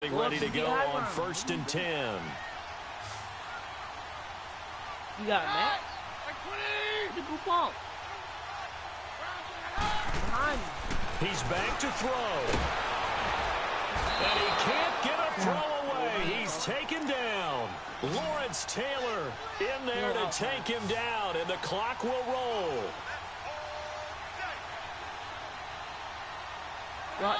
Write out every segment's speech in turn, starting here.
Ready to go on 1st and 10. You got Matt? The Coupon. Behind you. He's back to throw. And he can't get a throw away. He's taken down. Lawrence Taylor in there to take him down, and the clock will roll. Back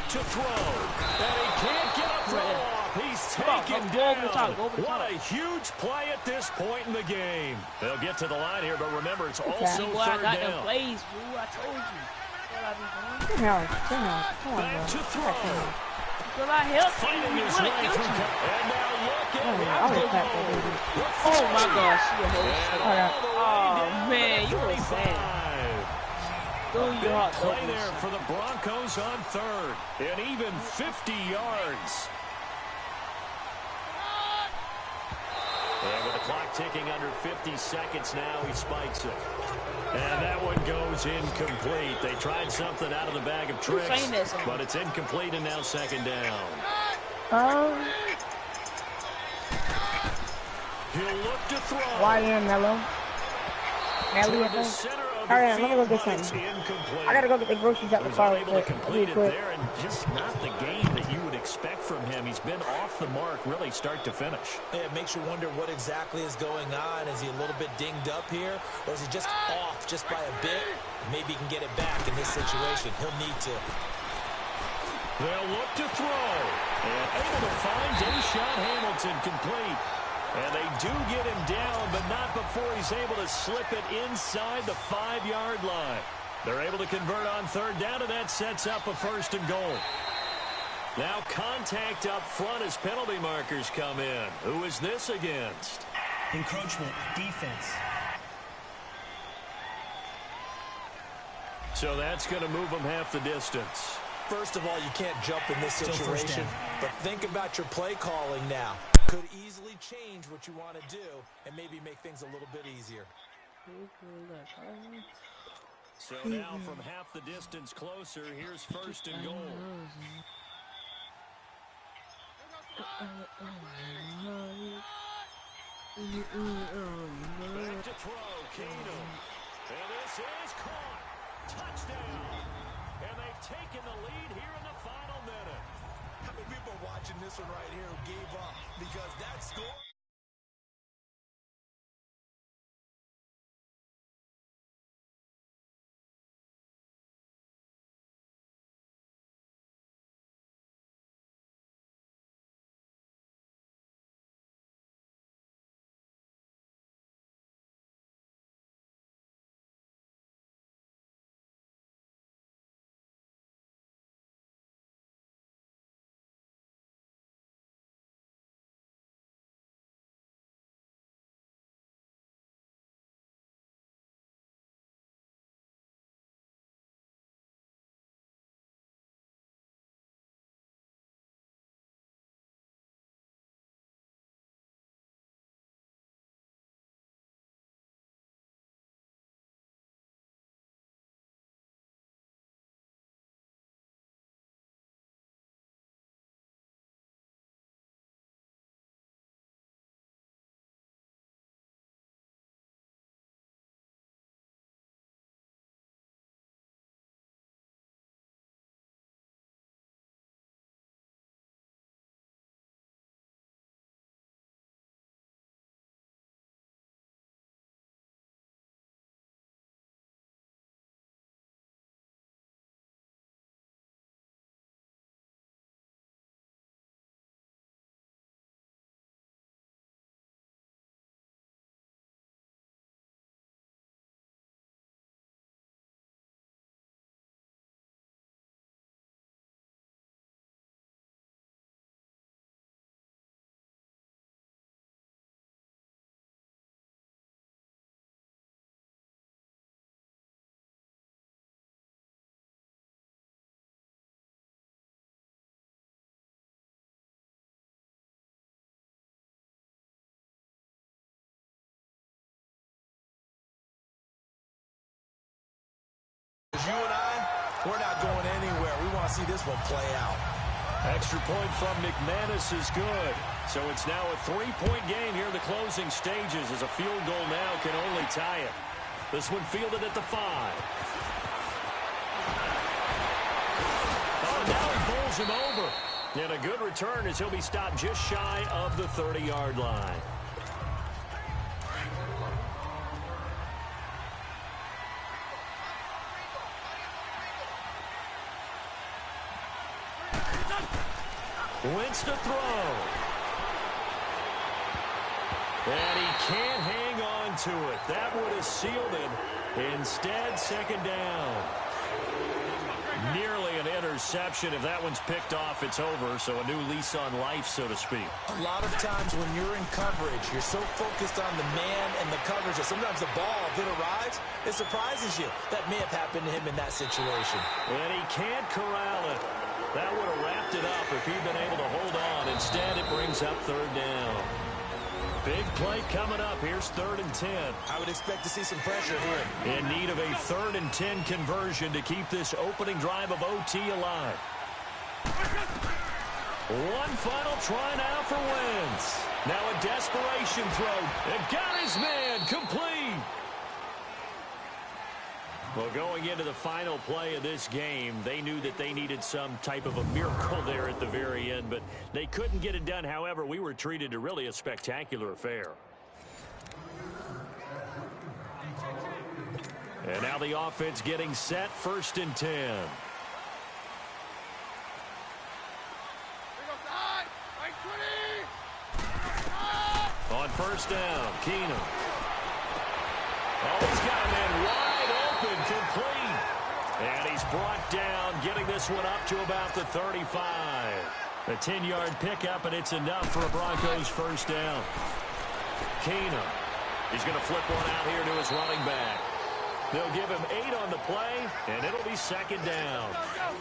to throw. And he can't get a throw off. He's taken down. What a huge play at this point in the game. They'll get to the line here, but remember, it's also third down. I told you. Back to throw. Well, I helped you. Fighting his way through. And now look at him. Oh, my gosh. Oh, man, you were sad. Big play there for the Broncos on third. And even 50 yards. And with the clock ticking under 50 seconds now, he spikes it. And that one goes incomplete. They tried something out of the bag of tricks, but it's incomplete and now second down. He'll look to throw. Why in Mello? Mello, I think. Alright, let me go get something. I gotta go get the groceries out the car. Able to complete it there, and just not the game that you would expect from him. He's been off the mark, really, start to finish. Yeah, it makes you wonder what exactly is going on. Is he a little bit dinged up here, or is he just off just by a bit? Maybe he can get it back in this situation. He'll need to. They'll look to throw, and able to find Deshaun Hamilton complete. And they do get him down, but not before he's able to slip it inside the 5-yard line. They're able to convert on third down, and that sets up a 1st and goal. Now contact up front as penalty markers come in. Who is this against? Encroachment, defense. So that's going to move them half the distance. First of all, you can't jump in this situation, but think about your play calling now. Could easily change what you want to do and maybe make things a little bit easier. So now from half the distance closer, here's 1st and goal. Back to throw, Keenum. And this is caught. Touchdown. And they've taken the lead here in the final minute. How many people are watching this one right here who gave up because that score? You and I, we're not going anywhere. We want to see this one play out. Extra point from McManus is good. So it's now a 3-point game here in the closing stages as a field goal now can only tie it. This one fielded at the 5. Oh, now he bowls him over. And a good return as he'll be stopped just shy of the 30-yard line. Wentz to throw. And he can't hang on to it. That would have sealed it. Instead, second down. Nearly an interception. If that one's picked off, it's over. So a new lease on life, so to speak. A lot of times when you're in coverage, you're so focused on the man and the coverage that sometimes the ball, if it arrives, it surprises you. That may have happened to him in that situation. And he can't corral it. That would have wrapped it up if he'd been able to hold on. Instead, it brings up third down. Big play coming up. Here's 3rd and 10. I would expect to see some pressure here. In need of a 3rd and 10 conversion to keep this opening drive of OT alive. One final try now for Wentz. Now a desperation throw. It got his man complete. Well, going into the final play of this game, they knew that they needed some type of a miracle there at the very end, but they couldn't get it done. However, we were treated to really a spectacular affair. And now the offense getting set, 1st and 10. On 1st down, Keenum. Oh, he's got a man wide open, complete. And he's brought down, getting this one up to about the 35. A 10-yard pickup, and it's enough for a Broncos 1st down. Keenum. He's going to flip one out here to his running back. They'll give him 8 on the play, and it'll be 2nd down.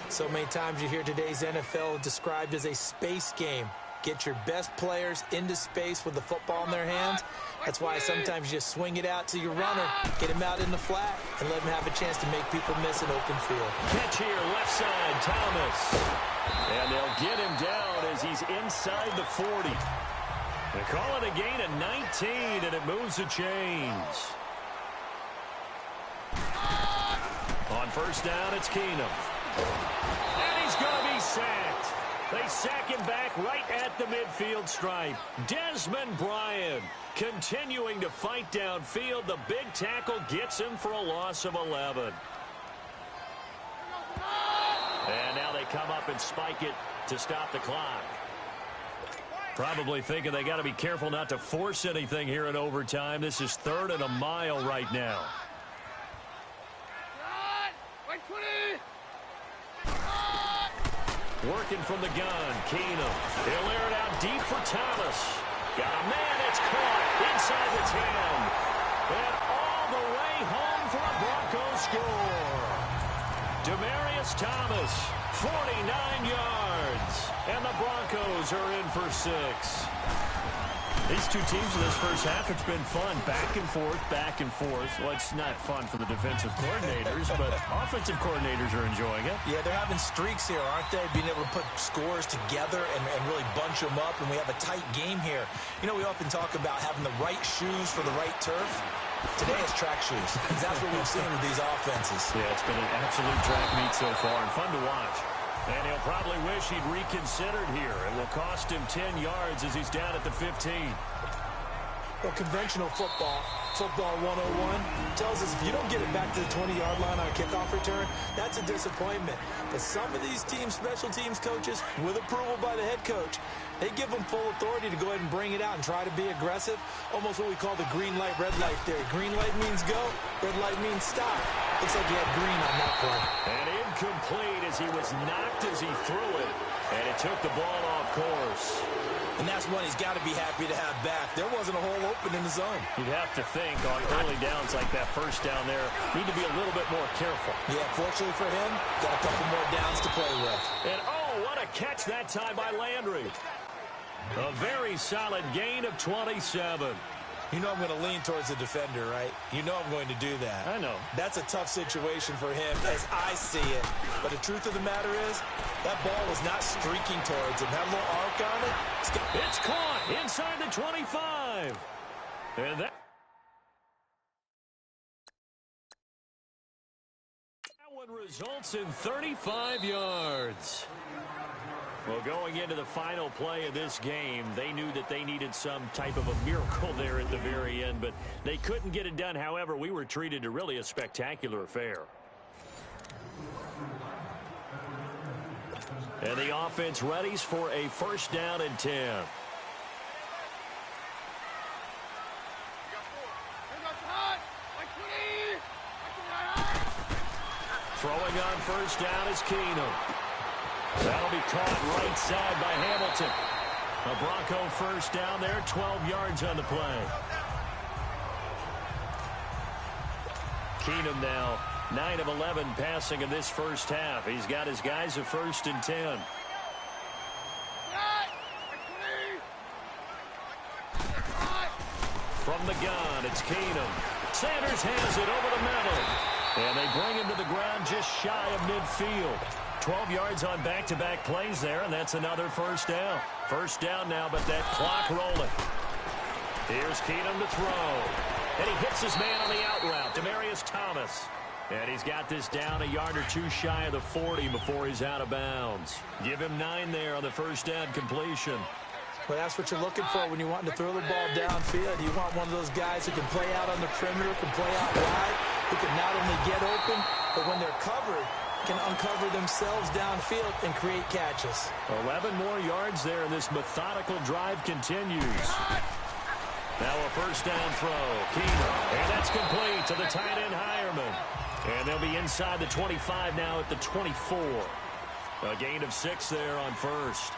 So many times you hear today's NFL described as a space game. Get your best players into space with the football in their hands. That's why sometimes you just swing it out to your runner, get him out in the flat, and let him have a chance to make people miss an open field. Catch here, left side, Thomas. And they'll get him down as he's inside the 40. They call it a gain of 19, and it moves the chains. On 1st down, it's Keenum. And he's going to be sacked. They sack him back right at the midfield stripe. Desmond Bryant continuing to fight downfield. The big tackle gets him for a loss of 11. And now they come up and spike it to stop the clock. Probably thinking they got to be careful not to force anything here in overtime. This is 3rd and a mile right now. Working from the gun, Keenum. He'll air it out deep for Thomas. Got a man, it's caught inside the 10. And all the way home for a Broncos score. Demaryius Thomas, 49 yards. And the Broncos are in for 6. These two teams in this first half, it's been fun. Back and forth, back and forth. Well, it's not fun for the defensive coordinators, but offensive coordinators are enjoying it. Yeah, they're having streaks here, aren't they? Being able to put scores together and really bunch them up, and we have a tight game here. You know, we often talk about having the right shoes for the right turf. Today it's track shoes. That's what we've seen with these offenses. Yeah, it's been an absolute track meet so far and fun to watch. And he'll probably wish he'd reconsidered here. It will cost him 10 yards as he's down at the 15. Well, conventional football 101, tells us if you don't get it back to the 20-yard line on a kickoff return, that's a disappointment. But some of these teams, special teams coaches, with approval by the head coach, they give them full authority to go ahead and bring it out and try to be aggressive. Almost what we call the green light, red light theory. Green light means go, red light means stop. Looks like he had green on that play. And incomplete as he was knocked as he threw it. And it took the ball off course. And that's one he's got to be happy to have back. There wasn't a hole open in the zone. You'd have to think on early downs like that first down there, need to be a little bit more careful. Yeah, fortunately for him, got a couple more downs to play with. And oh, what a catch that time by Landry. A very solid gain of 27. You know I'm going to lean towards the defender, right? You know I'm going to do that. I know. That's a tough situation for him as I see it. But the truth of the matter is, that ball was not streaking towards him. Had a little arc on it. It's caught inside the 25. And that one results in 35 yards. Well, going into the final play of this game, they knew that they needed some type of a miracle there at the very end, but they couldn't get it done. However, we were treated to really a spectacular affair. And the offense readies for a first down and 10. Throwing on first down is Keenum. That'll be caught right side by Hamilton. A Bronco first down there, 12 yards on the play. Keenum now 9 of 11 passing in this first half. He's got his guys a first and 10. From the gun, it's Keenum. Sanders has it over the middle. And they bring him to the ground just shy of midfield. 12 yards on back-to-back plays there, and that's another first down. First down now, but that clock rolling. Here's Keenum to throw. And he hits his man on the out route, Demaryius Thomas. And he's got this down a yard or two shy of the 40 before he's out of bounds. Give him 9 there on the first down completion. Well, that's what you're looking for when you want to throw the ball downfield. You want one of those guys who can play out on the perimeter, can play out wide, who can not only get open, but when they're covered, can uncover themselves downfield and create catches. 11 more yards there, and this methodical drive continues. Now a first down throw. Keenum. And that's complete to the tight end, Hireman. And they'll be inside the 25 now at the 24. A gain of 6 there on first.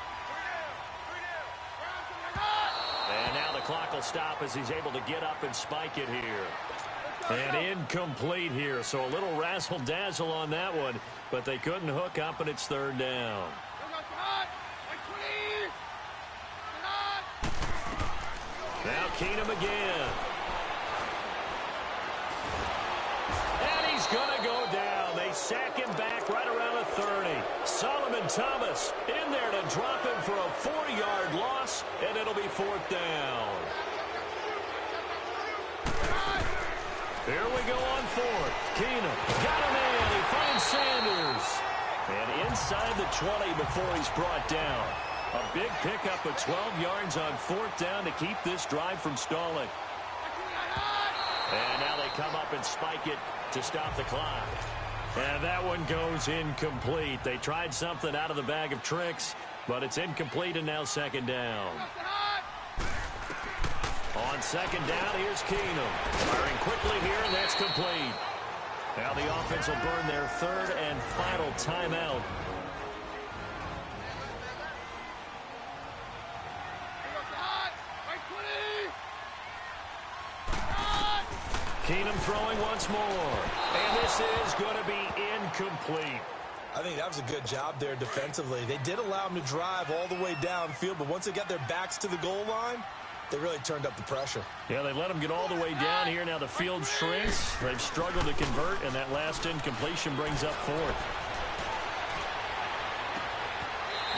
And now the clock will stop as he's able to get up and spike it here. And incomplete here, so a little razzle-dazzle on that one, but they couldn't hook up, and it's third down. Now Keenum again. And he's going to go down. They sack him back right around the 30. Solomon Thomas in there to drop him for a 4-yard loss, and it'll be fourth down. Here we go on fourth. Keenum got him in. He finds Sanders. And inside the 20 before he's brought down. A big pickup of 12 yards on fourth down to keep this drive from stalling. And now they come up and spike it to stop the clock. And that one goes incomplete. They tried something out of the bag of tricks, but it's incomplete and now second down. On second down, here's Keenum. Firing quickly here, and that's complete. Now the offense will burn their third and final timeout. Keenum throwing once more. And this is going to be incomplete. I think that was a good job there defensively. They did allow them to drive all the way downfield, but once they got their backs to the goal line, they really turned up the pressure. Yeah, they let them get all the way down here. Now the field shrinks. They've struggled to convert, and that last incompletion brings up fourth.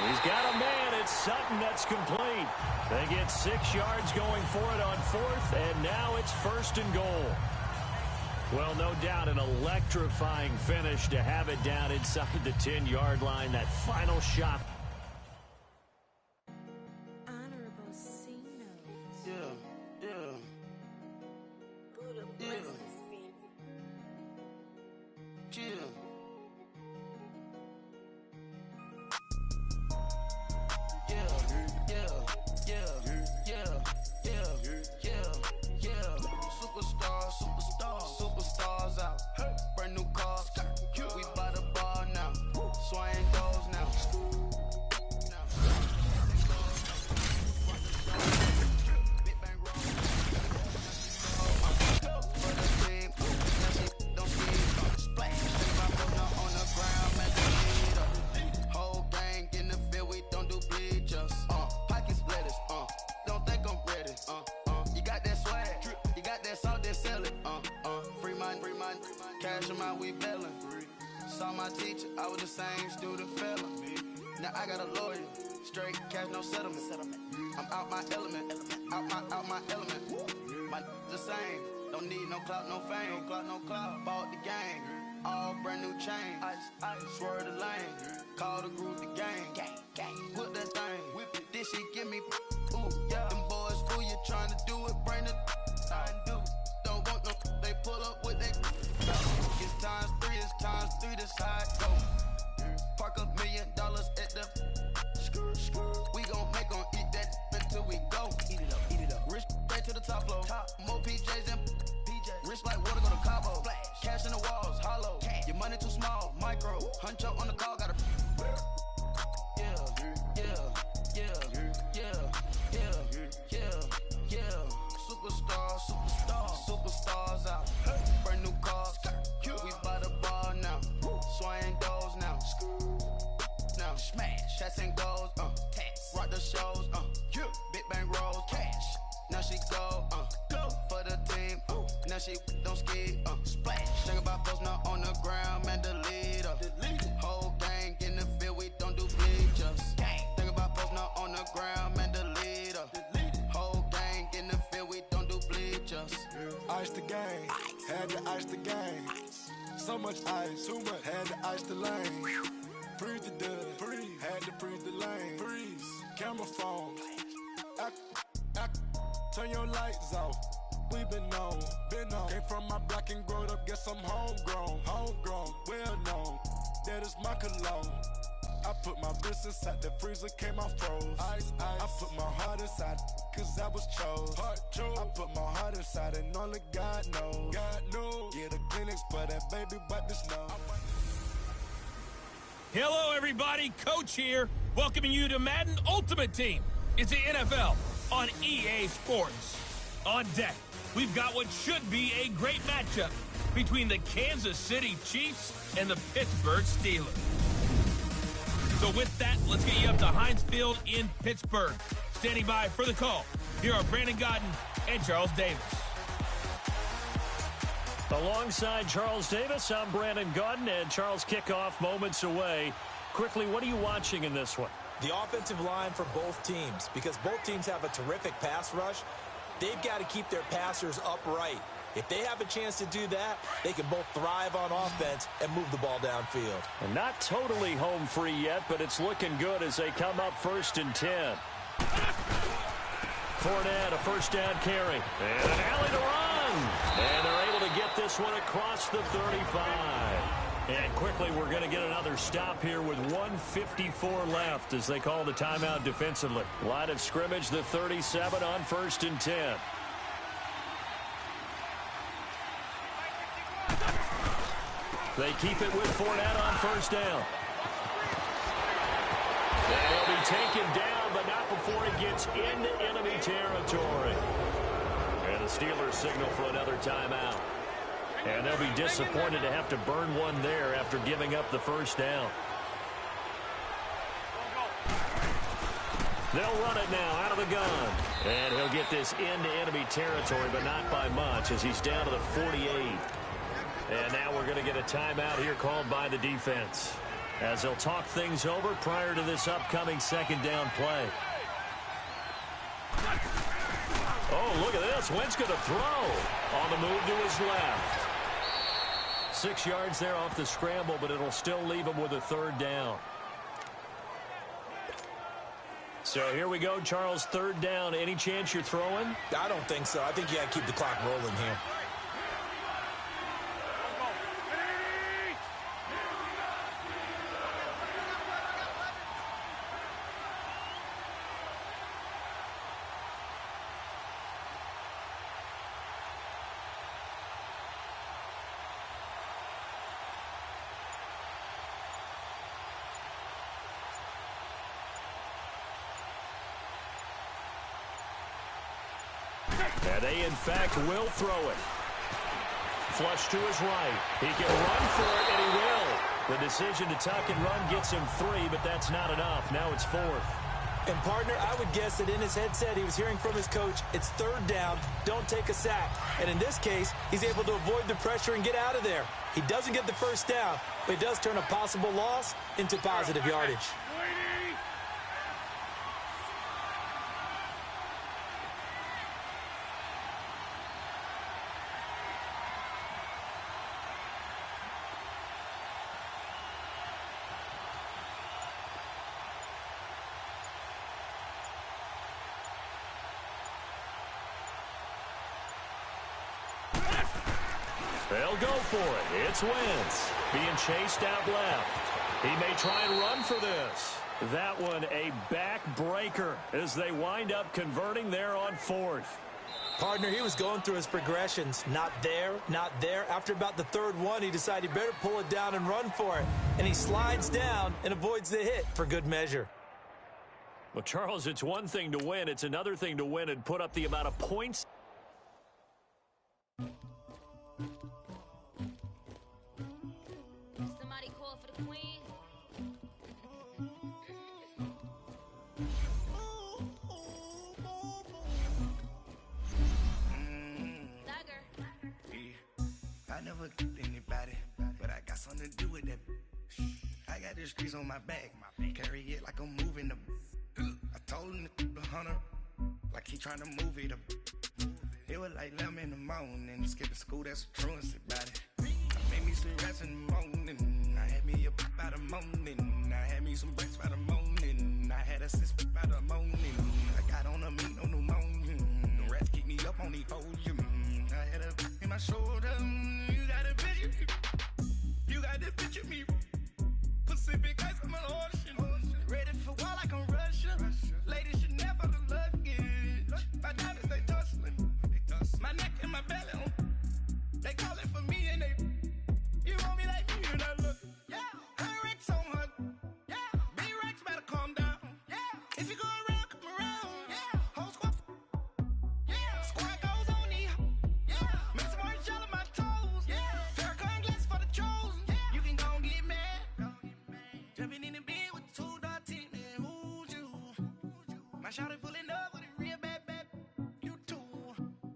He's got a man. It's Sutton that's complete. They get 6 yards going for it on fourth, and now it's first and goal. Well, no doubt an electrifying finish to have it down inside the 10-yard line. That final shot. now we battling. Saw my teacher, I was the same student failing. Now I got a lawyer, straight cash, no settlement. I'm out my element, out my element. My the same, don't need no clout, no fame. No clout, bought the game, all brand new chain. I swerve the lane, call the group the gang. Whip that thing, whip it, this shit give me. Ooh, yeah. Them boys fool you trying to do it, bring the don't want no, they pull up with that. It's times three, this how it go. Park $1 million at the we gon' make 'em eat that until we go. Eat it up. Rich straight to the top floor. More PJs than PJ. Rich like water, go to Cabo. Cash in the walls, hollow. Your money too small, micro. Huncho on the call, gotta. Superstars out. Brand new cars. We by the bar now. Swaying doors now. Smash. Cats and goals. Rock the shows. Big bang rolls. Cash. Now she go. For the team. Now she don't ski. Splash. Think about post now on the ground. Man, delete her. Whole gang in the field. We don't do bleachers. Think about post now on the ground. Man, delete her. Whole gang in the field. We don't do bleachers. Ice the game, had to ice the game. So much ice, too much, had to ice the lane. Freeze the dub, freeze, had to freeze the lane. Freeze, camera phone. Turn your lights off. We been on. Came from my block and growed up, guess I'm homegrown, well known. That is my cologne. I put my wrist inside the freezer, came out froze. Ice. I put my heart inside, cause I was chose. I put my heart inside and only God knows. Yeah, the clinics for that baby, but this no. Hello, everybody. Coach here, welcoming you to Madden Ultimate Team. It's the NFL on EA Sports. On deck, we've got what should be a great matchup between the Kansas City Chiefs and the Pittsburgh Steelers. So with that, let's get you up to Heinz Field in Pittsburgh. Standing by for the call, here are Brandon Godden and Charles Davis. Alongside Charles Davis, I'm Brandon Godden, and Charles, kickoff moments away. Quickly, what are you watching in this one? The offensive line for both teams, because both teams have a terrific pass rush. They've got to keep their passers upright. If they have a chance to do that, they can both thrive on offense and move the ball downfield. And not totally home free yet, but it's looking good as they come up 1st and 10. Fournette, a first down carry. And an alley to run. And they're able to get this one across the 35. And quickly, we're going to get another stop here with 1:54 left as they call the timeout defensively. Line of scrimmage, the 37 on 1st and 10. They keep it with Fournette on 1st down. And he'll be taken down, but not before he gets into enemy territory. And the Steelers signal for another timeout. And they'll be disappointed to have to burn one there after giving up the 1st down. They'll run it now out of the gun. And he'll get this into enemy territory, but not by much as he's down to the 48. And now we're going to get a timeout here called by the defense as they'll talk things over prior to this upcoming 2nd down play. Oh, look at this. Wentz going to throw on the move to his left. 6 yards there off the scramble, but it'll still leave him with a 3rd down. So here we go, Charles, 3rd down. Any chance you're throwing? I don't think so. I think you got to keep the clock rolling here. And they, in fact, will throw it. Flush to his right. He can run for it, and he will. The decision to tuck and run gets him 3, but that's not enough. Now it's 4th. And, partner, I would guess that in his headset he was hearing from his coach, it's third down, don't take a sack. And in this case, he's able to avoid the pressure and get out of there. He doesn't get the first down, but he does turn a possible loss into positive yardage. They'll go for it. It's Wentz being chased out left. He may try and run for this. That one a backbreaker as they wind up converting there on fourth. Partner, he was going through his progressions. Not there, not there. After about the third one, he decided he better pull it down and run for it. And he slides down and avoids the hit for good measure. Well, Charles, it's one thing to win. It's another thing to win and put up the amount of points. Somebody call for the queen. I never anybody, but I got something to do with that. I got the streets on my back, carry it like I'm moving the. I told him the hunter, like he trying to move it up. It was like 11 in the morning, skipping school, that's a truancy about it. I made me some rest in the morning, I had me up by the morning, I had me some breaks by the morning, I had a sis by the morning, I got on a meat on the morning, the rats keep me up on the podium, I had a in my shoulder, you got a picture, you got the picture me, Pacific ice on my ocean, ready for war like I'm Russian, ladies should never the luggage, my diamonds they tussling, my neck and my belly on, they calling for me and they, you want me like me and I look, yeah, her Rex on her, yeah, B-Rex better calm down, yeah, if you go around, come around, yeah, whole squad, yeah, squad goes on the, yeah, make some orange gel on my toes, yeah, Farrakhan glass for the chosen, yeah, you can go and get mad, jumping in the bed with 2 dark teeth, man, who's you, my shawty pulling up with a real bad, you too,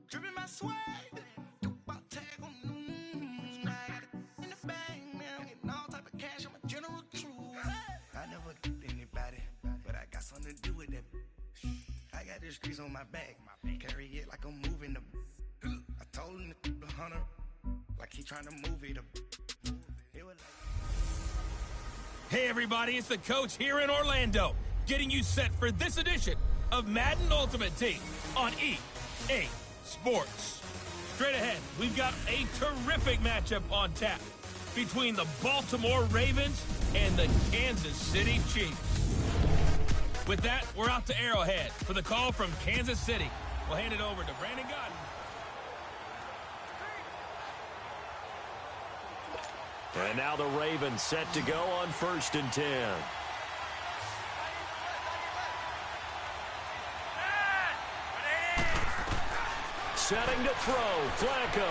dripping my swag, do about tag on, I got it in the bag, man, getting all type of cash, I'm a general true, I never anybody, but I got something to do with that, I got the streets on my back, carry it like I'm moving the, I told him the hunter, like he trying to move it up, it was like. Hey everybody, it's the coach here in Orlando, getting you set for this edition of Madden Ultimate Team on EA Sports. Straight ahead, we've got a terrific matchup on tap between the Baltimore Ravens and the Kansas City Chiefs. With that, we're out to Arrowhead for the call from Kansas City. We'll hand it over to Brandon Godden. And now the Ravens set to go on 1st and 10. Setting to throw, Flacco.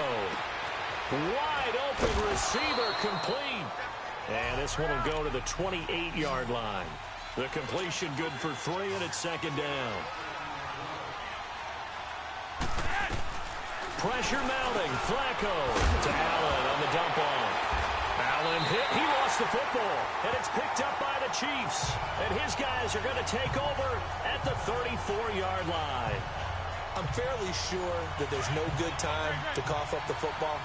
Wide open receiver complete. And this one will go to the 28-yard line. The completion good for 3, and it's 2nd down. Pressure mounting, Flacco to Allen on the dump off. Allen hit, he lost the football, and it's picked up by the Chiefs. And his guys are going to take over at the 34-yard line. I'm fairly sure that there's no good time to cough up the football,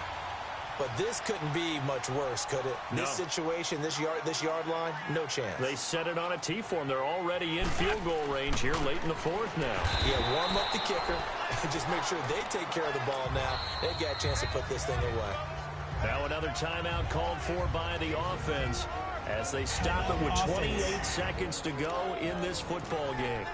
but this couldn't be much worse, could it? No. This situation, this yard line, no chance. They set it on a T-form. They're already in field goal range here late in the 4th now. Yeah, warm up the kicker and just make sure they take care of the ball now. They've got a chance to put this thing away. Now another timeout called for by the offense as they stop it with 28 seconds to go in this football game.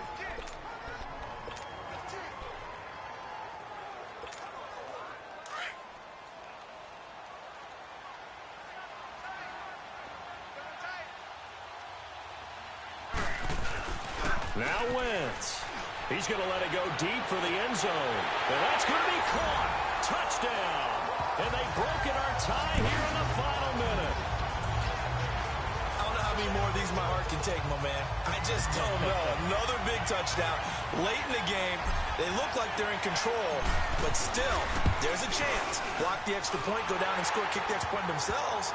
Now Wentz. He's going to let it go deep for the end zone. And that's going to be caught. Touchdown. And they've broken our tie here in the final minute. I don't know how many more of these my heart can take, my man. I just don't know. Another big touchdown. Late in the game, they look like they're in control, but still, there's a chance. Block the extra point, go down and score, kick the extra point themselves.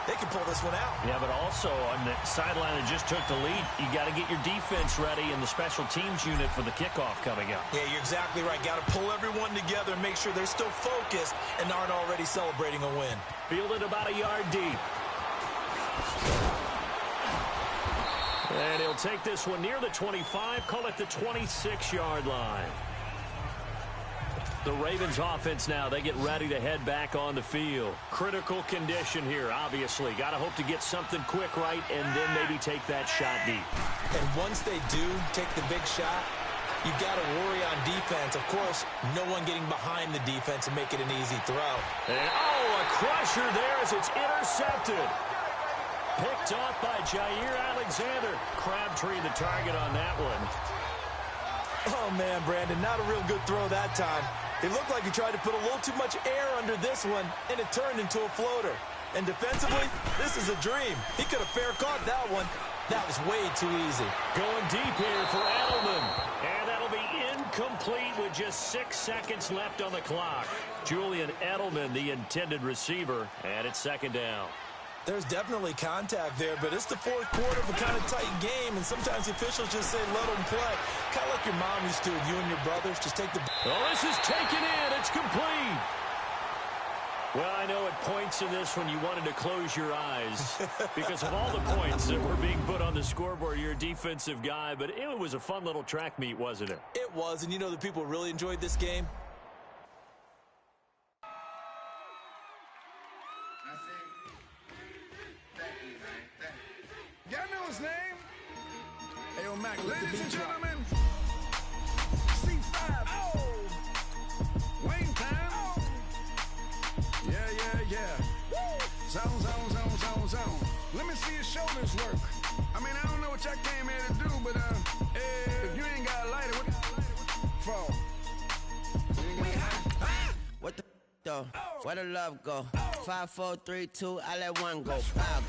They can pull this one out. Yeah, but also on the sideline that just took the lead, you got to get your defense ready in the special teams unit for the kickoff coming up. Yeah, you're exactly right. Got to pull everyone together and make sure they're still focused and aren't already celebrating a win. Fielded about a yard deep. And he'll take this one near the 25, call it the 26-yard line. The Ravens offense now, they get ready to head back on the field. Critical condition here, obviously. Got to hope to get something quick right and then maybe take that shot deep. And once they do take the big shot, you got to worry on defense. Of course, no one getting behind the defense and make it an easy throw. And, a crusher there as it's intercepted. Picked off by Jair Alexander. Crabtree the target on that one. Oh, man, Brandon, not a real good throw that time. It looked like he tried to put a little too much air under this one, and it turned into a floater. And defensively, this is a dream. He could have fair caught that one. That was way too easy. Going deep here for Edelman. And that'll be incomplete with just 6 seconds left on the clock. Julian Edelman, the intended receiver, and it's second down. There's definitely contact there, but it's the fourth quarter of a kind of tight game, and sometimes the officials just say, let them play. Kind of like your mom used to with you and your brothers. Just take the... Oh, this is taken in. It's complete. Well, I know at points in this when you wanted to close your eyes because of all the points that were being put on the scoreboard. You're a defensive guy, but it was a fun little track meet, wasn't it? It was, and you know the people really enjoyed this game? Y'all know his name? Hey, yo, Mac, ladies and gentlemen, C5. Oh! Wayne time. Oh! Yeah. Woo! Zone. Let me see your shoulders work. I mean, I don't know what y'all came here to do, but, if you ain't got a lighter, what for? What the though? Where the love go? 5, 4, 3, 2, I let one go. Wow,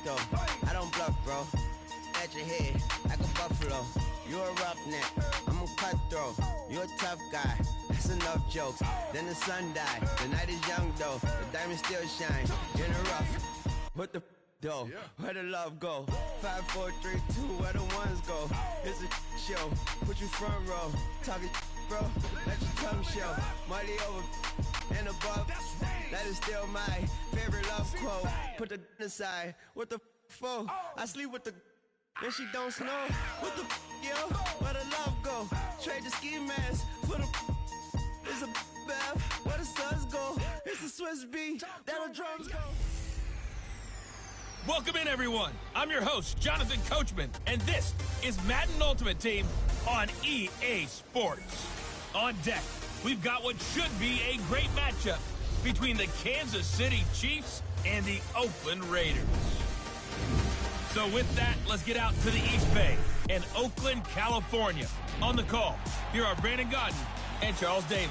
though. I don't bluff, bro. At your head, like a buffalo. You a roughneck, I'm a cutthroat. You a tough guy, that's enough jokes. Then the sun died, the night is young though. The diamond still shine, in the rough. What the though? Where the love go? 5, 4, 3, 2, where the ones go? It's a show, put you front row. Talking bro, let your tongue show. Money over and above, that is still my favorite love quote. Put the aside, what the for? I sleep with the and she don't snow. What the yo? Where the love go? Trade the ski mask for the it's a bath. Where the suns go? It's a Swiss beat. That'll drums go. Welcome in, everyone. I'm your host, Jonathan Coachman, and this is Madden Ultimate Team on EA Sports. On deck, we've got what should be a great matchup between the Kansas City Chiefs and the Oakland Raiders. So with that, let's get out to the East Bay in Oakland, California. On the call, here are Brandon Gaudin and Charles Davis.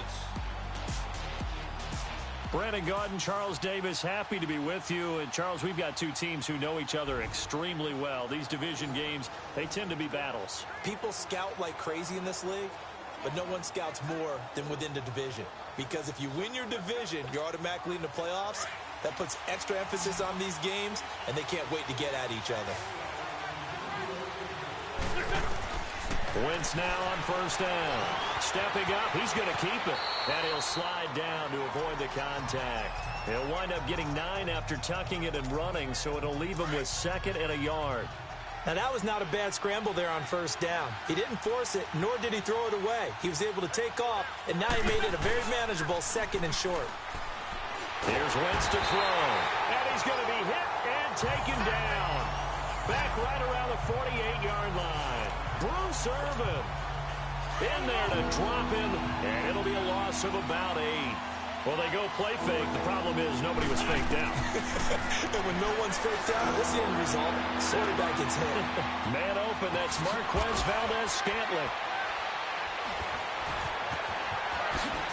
Brandon Gaudin, Charles Davis, happy to be with you. And Charles, we've got two teams who know each other extremely well. These division games, they tend to be battles. People scout like crazy in this league, but no one scouts more than within the division. Because if you win your division, you're automatically in the playoffs. That puts extra emphasis on these games, and they can't wait to get at each other. Wentz now on first down. Stepping up, he's going to keep it. And he'll slide down to avoid the contact. He'll wind up getting 9 after tucking it and running, so it'll leave him with 2nd and a yard. Now, that was not a bad scramble there on first down. He didn't force it, nor did he throw it away. He was able to take off, and now he made it a very manageable 2nd and short. Here's Wentz to throw. And he's going to be hit and taken down. Back right around the 48-yard line. Bruce Irvin in there to drop him, and it'll be a loss of about 8. Well, they go play fake. The problem is nobody was faked out. And when no one's faked out, what's the end result? Quarterback gets hit. Man open, that's Marquez Valdez-Scantling.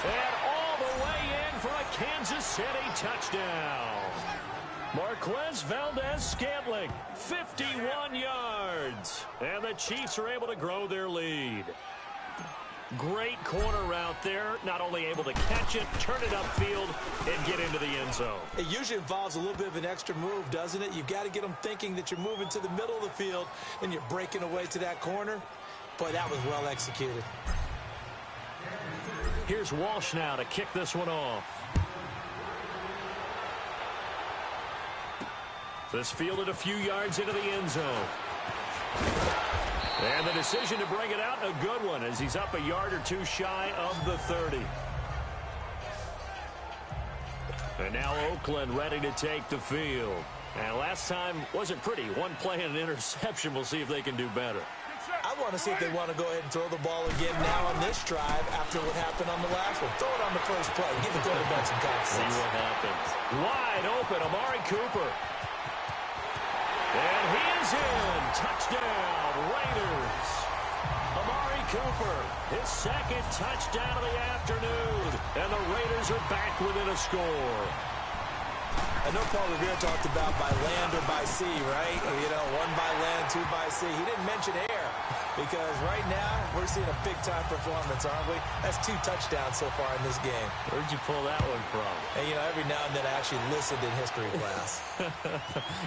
And all the way in for a Kansas City touchdown. Marquez Valdez-Scantling, 51 yards. And the Chiefs are able to grow their lead. Great corner route there. Not only able to catch it, turn it upfield, and get into the end zone. It usually involves a little bit of an extra move, doesn't it? You've got to get them thinking that you're moving to the middle of the field and you're breaking away to that corner. Boy, that was well executed. Here's Walsh now to kick this one off. This fielded a few yards into the end zone. And the decision to bring it out, a good one, as he's up a yard or two shy of the 30. And now Oakland ready to take the field. And last time wasn't pretty. One play and an interception. We'll see if they can do better. I want to see if they want to go ahead and throw the ball again now on this drive after what happened on the last one. Throw it on the first play. Give the quarterback some confidence. See what happens. Wide open, Amari Cooper. And he is in. Touchdown, Raiders. Amari Cooper, his second touchdown of the afternoon. And the Raiders are back within a score. I know Paul Revere talked about by land or by sea, right? You know, one by land, two by sea. He didn't mention air because right now we're seeing a big-time performance, aren't we? That's 2 touchdowns so far in this game. Where'd you pull that one from? And, you know, every now and then I actually listened in history class.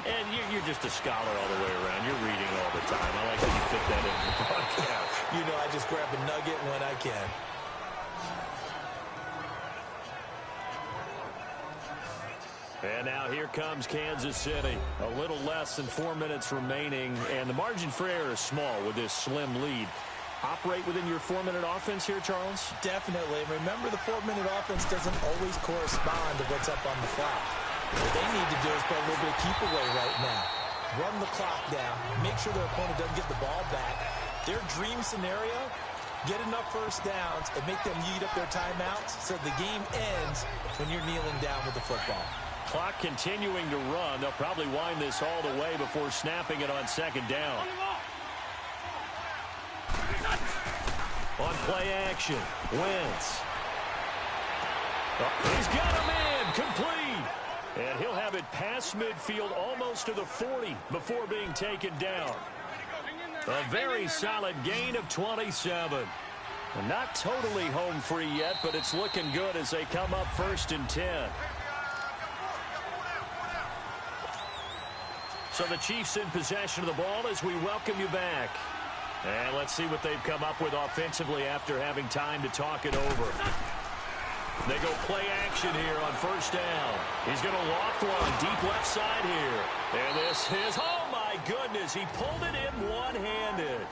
And you're just a scholar all the way around. You're reading all the time. I like that you fit that in the podcast. You know, I just grab a nugget when I can. And now here comes Kansas City. A little less than 4 minutes remaining, and the margin for error is small with this slim lead. Operate within your 4-minute offense here, Charles? Definitely. Remember, the 4-minute offense doesn't always correspond to what's up on the clock. What they need to do is play a little bit of keep away right now. Run the clock down. Make sure their opponent doesn't get the ball back. Their dream scenario, get enough first downs and make them eat up their timeouts so the game ends when you're kneeling down with the football. Clock continuing to run. They'll probably wind this all the way before snapping it on second down. On play action, Wentz. He's got him in, complete. And he'll have it past midfield almost to the 40 before being taken down. A very solid gain of 27. Not totally home free yet, but it's looking good as they come up 1st and 10. So the Chiefs in possession of the ball as we welcome you back. And let's see what they've come up with offensively after having time to talk it over. They go play action here on 1st down. He's going to loft one deep left side here. And this is, oh my goodness, he pulled it in one-handed.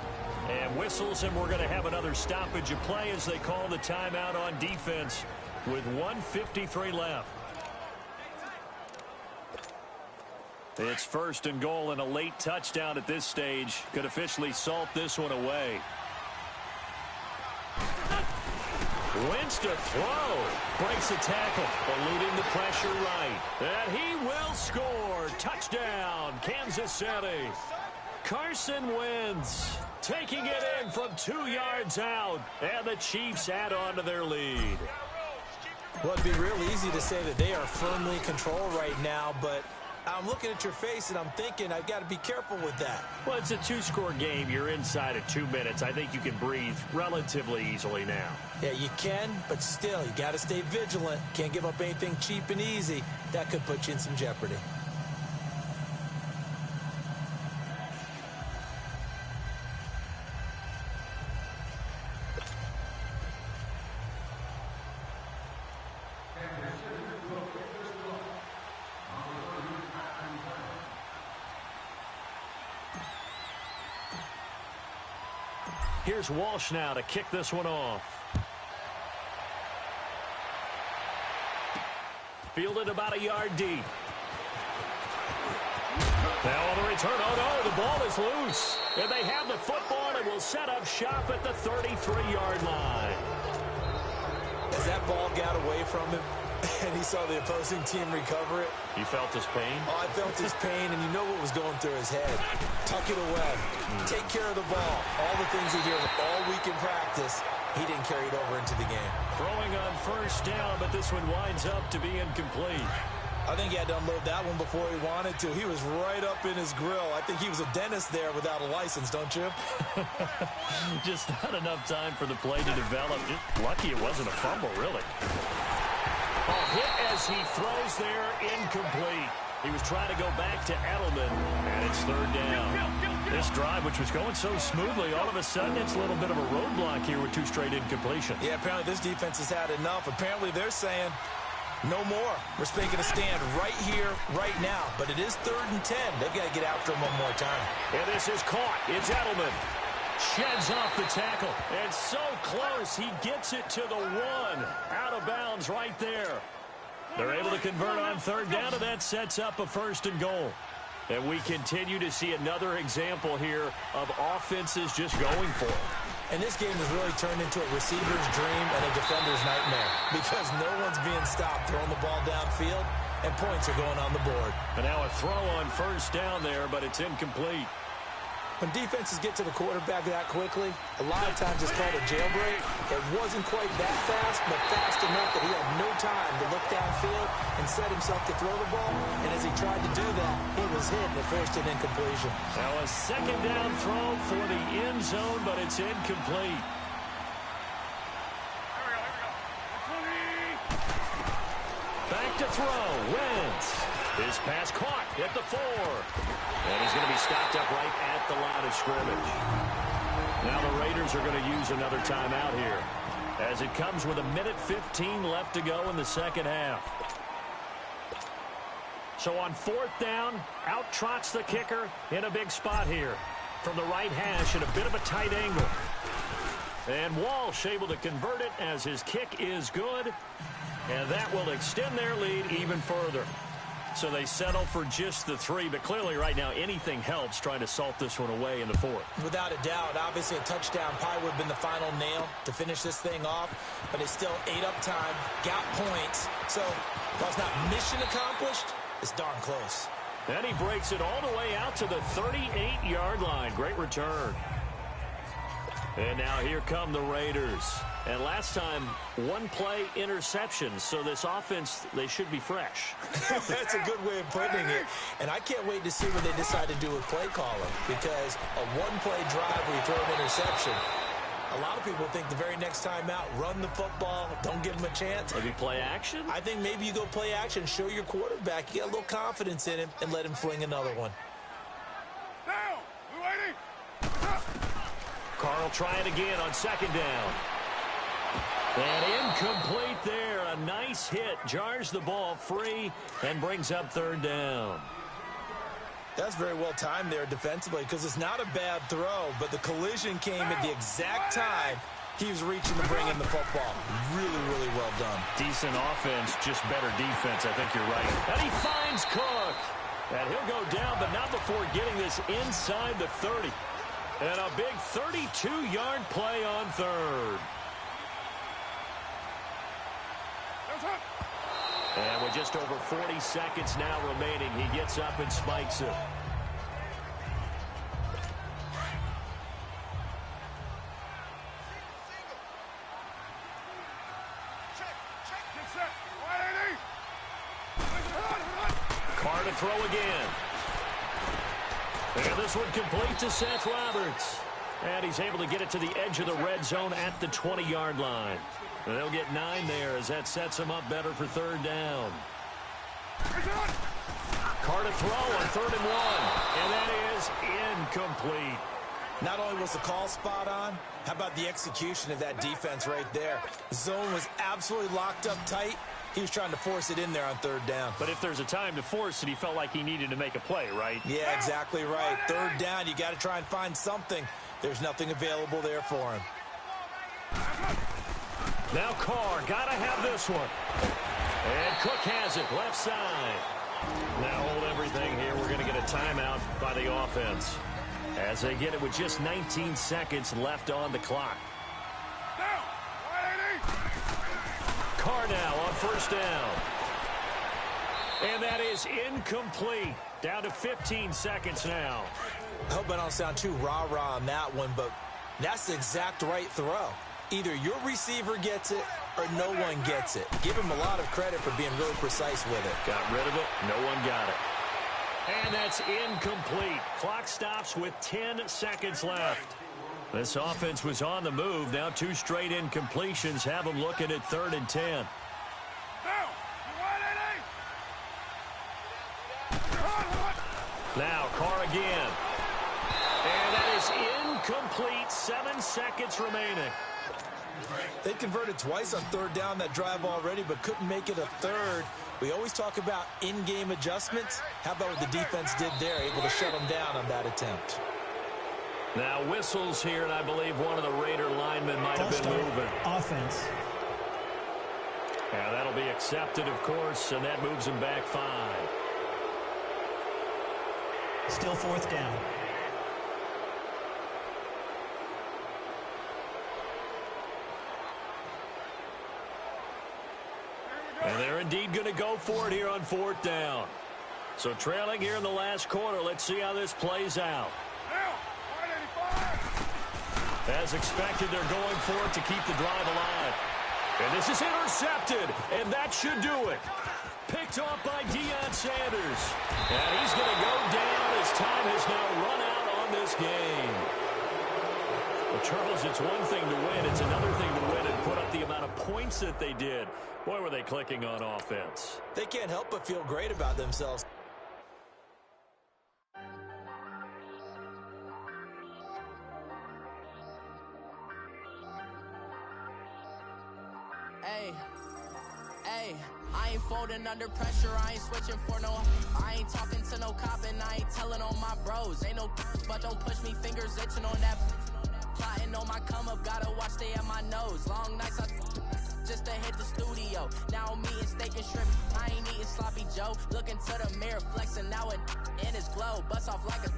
And whistles, and we're going to have another stoppage of play as they call the timeout on defense with 1:53 left. It's 1st and goal, and a late touchdown at this stage could officially salt this one away. Wentz to throw. Breaks a tackle. Eluding the pressure right. And he will score. Touchdown, Kansas City. Carson Wentz taking it in from 2 yards out. And the Chiefs add on to their lead. Well, it'd be real easy to say that they are firmly in control right now, but I'm looking at your face and I'm thinking I've got to be careful with that. Well, it's a 2-score game. You're inside of 2 minutes. I think you can breathe relatively easily now. Yeah, you can, but still, you got to stay vigilant. Can't give up anything cheap and easy. That could put you in some jeopardy. Here's Walsh now to kick this one off. Fielded about a yard deep. Now on the return, oh no, the ball is loose. And they have the football and will set up shop at the 33-yard line. As that ball got away from him and he saw the opposing team recover it. You felt his pain? Oh, I felt his pain, and you know what was going through his head. Tuck it away. Take care of the ball. All the things he hear all week in practice, he didn't carry it over into the game. Throwing on 1st down, but this one winds up to be incomplete. I think he had to unload that one before he wanted to. He was right up in his grill. I think he was a dentist there without a license, don't you? Just not enough time for the play to develop. Just lucky it wasn't a fumble, really. Oh, hit as he throws there, incomplete. He was trying to go back to Edelman, and it's third down. This drive, which was going so smoothly, all of a sudden it's a little bit of a roadblock here with 2 straight incompletions. Yeah, apparently this defense has had enough. Apparently they're saying, no more. We're making a stand right here, right now. But it is 3rd and 10. They've got to get after him one more time. And this is caught. It's Edelman. Sheds off the tackle. And so close, he gets it to the 1. Out of bounds right there. They're able to convert on 3rd down, and that sets up a 1st and goal. And we continue to see another example here of offenses just going for it. And this game has really turned into a receiver's dream and a defender's nightmare because no one's being stopped throwing the ball downfield, and points are going on the board. And now a throw on 1st down there, but it's incomplete. When defenses get to the quarterback that quickly, a lot of times it's called a jailbreak. It wasn't quite that fast, but fast enough that he had no time to look downfield and set himself to throw the ball. And as he tried to do that, he was hit and it forced an incompletion. Now a 2nd down throw for the end zone, but it's incomplete. Back to throw. Wentz. His pass caught at the 4. And he's going to be stopped up right at the line of scrimmage. Now the Raiders are going to use another timeout here as it comes with 1:15 left to go in the 2nd half. So on 4th down, out trots the kicker in a big spot here from the right hash at a bit of a tight angle. And Walsh able to convert it as his kick is good. And that will extend their lead even further. So they settle for just the 3, but clearly right now anything helps trying to salt this one away in the 4th. Without a doubt, obviously a touchdown probably would have been the final nail to finish this thing off, but it's still 8 up time, got points. So while it's not mission accomplished, it's darn close. And he breaks it all the way out to the 38-yard line. Great return. And now here come the Raiders. And last time, 1-play interception. So this offense, they should be fresh. That's a good way of putting it. And I can't wait to see what they decide to do with play calling. Because a 1-play drive where you throw an interception, a lot of people think the very next time out, run the football, don't give them a chance. Maybe play action? I think maybe you go play action, show your quarterback, you get a little confidence in him, and let him fling another one. Now, we're waiting. Carl try it again on 2nd down. And incomplete there. A nice hit. Jars the ball free and brings up 3rd down. That's very well timed there defensively because it's not a bad throw, but the collision came at the exact time he was reaching to bring in the football. Really, really well done. Decent offense, just better defense. I think you're right. And he finds Cook. And he'll go down, but not before getting this inside the 30. And a big 32-yard play on 3rd. And with just over 40 seconds now remaining, he gets up and spikes it. Carr to throw again. And this one complete to Seth Roberts. And he's able to get it to the edge of the red zone at the 20-yard line. And they'll get 9 there as that sets them up better for 3rd down. Carr to throw on 3rd and 1. And that is incomplete. Not only was the call spot on, how about the execution of that defense right there? The zone was absolutely locked up tight. He was trying to force it in there on 3rd down. But if there's a time to force it, he felt like he needed to make a play, right? Yeah, exactly right. 3rd down, you got to try and find something. There's nothing available there for him. Now Carr, got to have this one. And Cook has it, left side. Now hold everything here. We're going to get a timeout by the offense as they get it with just 19 seconds left on the clock. Carr now on 1st down. And that is incomplete. Down to 15 seconds now. I hope I don't sound too rah-rah on that one, but that's the exact right throw. Either your receiver gets it or no one gets it. Give him a lot of credit for being really precise with it. Got rid of it. No one got it. And that's incomplete. Clock stops with 10 seconds left. This offense was on the move. Now 2 straight incompletions have them looking at 3rd and 10. Now Carr again. And that is incomplete. 7 seconds remaining. They converted twice on 3rd down that drive already, but couldn't make it a 3rd. We always talk about in-game adjustments. How about what the defense did there, able to shut them down on that attempt? Now whistles here, and I believe one of the Raider linemen might have been moving. Offense. Yeah, that'll be accepted, of course, and that moves him back 5. Still 4th down. And they're indeed going to go for it here on 4th down. So trailing here in the last quarter. Let's see how this plays out. As expected, they're going for it to keep the drive alive. And this is intercepted, and that should do it. Picked off by Deion Sanders. And he's going to go down as time has now run out on this game. Well, Charles, it's one thing to win. It's another thing to win and put up the amount of points that they did. Boy, were they clicking on offense. They can't help but feel great about themselves. Hey, I ain't folding under pressure, I ain't switching for no. I ain't talking to no cop and I ain't telling on my bros. Ain't no, but don't push me, fingers itching on that. Plotting on my come up, gotta watch stay at my nose. Long nights I just to hit the studio. Now I'm eating steak and shrimp, I ain't eating sloppy Joe. Looking to the mirror, flexing now it in his glow. Bust off like a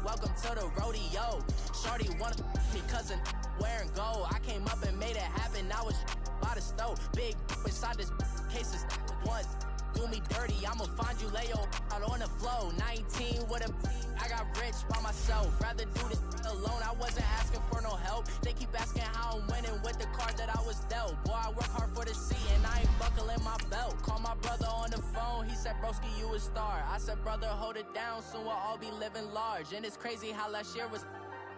welcome to the rodeo. Shorty wanna me cousin wearing gold. I came up and made it happen, now it's by the stove. Big inside this cases once. Do me dirty, I'ma find you, lay your out on the flow. 19 with a I got rich by myself. Rather do this alone, I wasn't asking for no help. They keep asking how I'm winning with the card that I was dealt. Boy, I work hard for the C and I ain't buckling my belt. Call my brother on the phone, he said, broski, you a star. I said, brother, hold it down, soon we'll all be living large. And it's crazy how last year was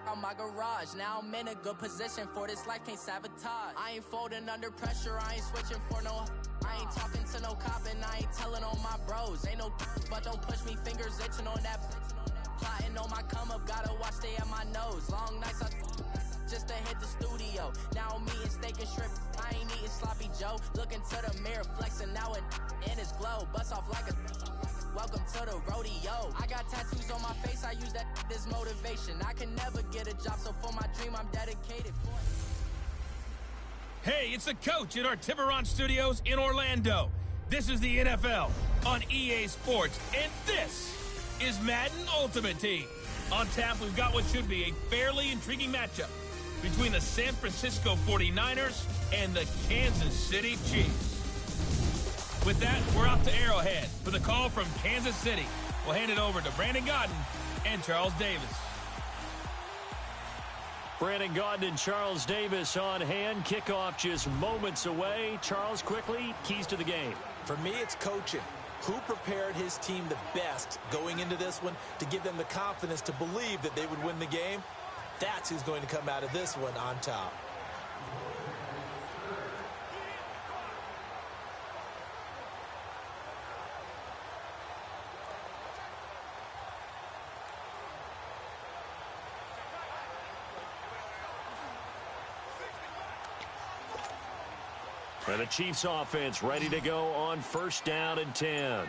on my garage. Now I'm in a good position for this life, can't sabotage. I ain't folding under pressure, I ain't switching for no. I ain't talking to no cop and I ain't telling on my bros. Ain't no, but don't push me, fingers itching on that. Plotting on my come up, gotta watch stay at my nose. Long nights I just to hit the studio. Now I'm eating steak and shrimp, I ain't eating sloppy Joe. Looking to the mirror, flexing now it in his glow. Bust off like a welcome to the rodeo. I got tattoos on my face, I use that as motivation. I can never get a job, so for my dream I'm dedicated. Hey, it's the coach at our Tiburon Studios in Orlando. This is the NFL on EA Sports, and this is Madden Ultimate Team. On tap, we've got what should be a fairly intriguing matchup between the San Francisco 49ers and the Kansas City Chiefs. With that, we're off to Arrowhead for the call from Kansas City. We'll hand it over to Brandon Gaudin and Charles Davis. Brandon Gaudin and Charles Davis on hand. Kickoff just moments away. Charles, quickly, keys to the game. For me, it's coaching. Who prepared his team the best going into this one to give them the confidence to believe that they would win the game? That's who's going to come out of this one on top. And the Chiefs offense ready to go on 1st down and 10.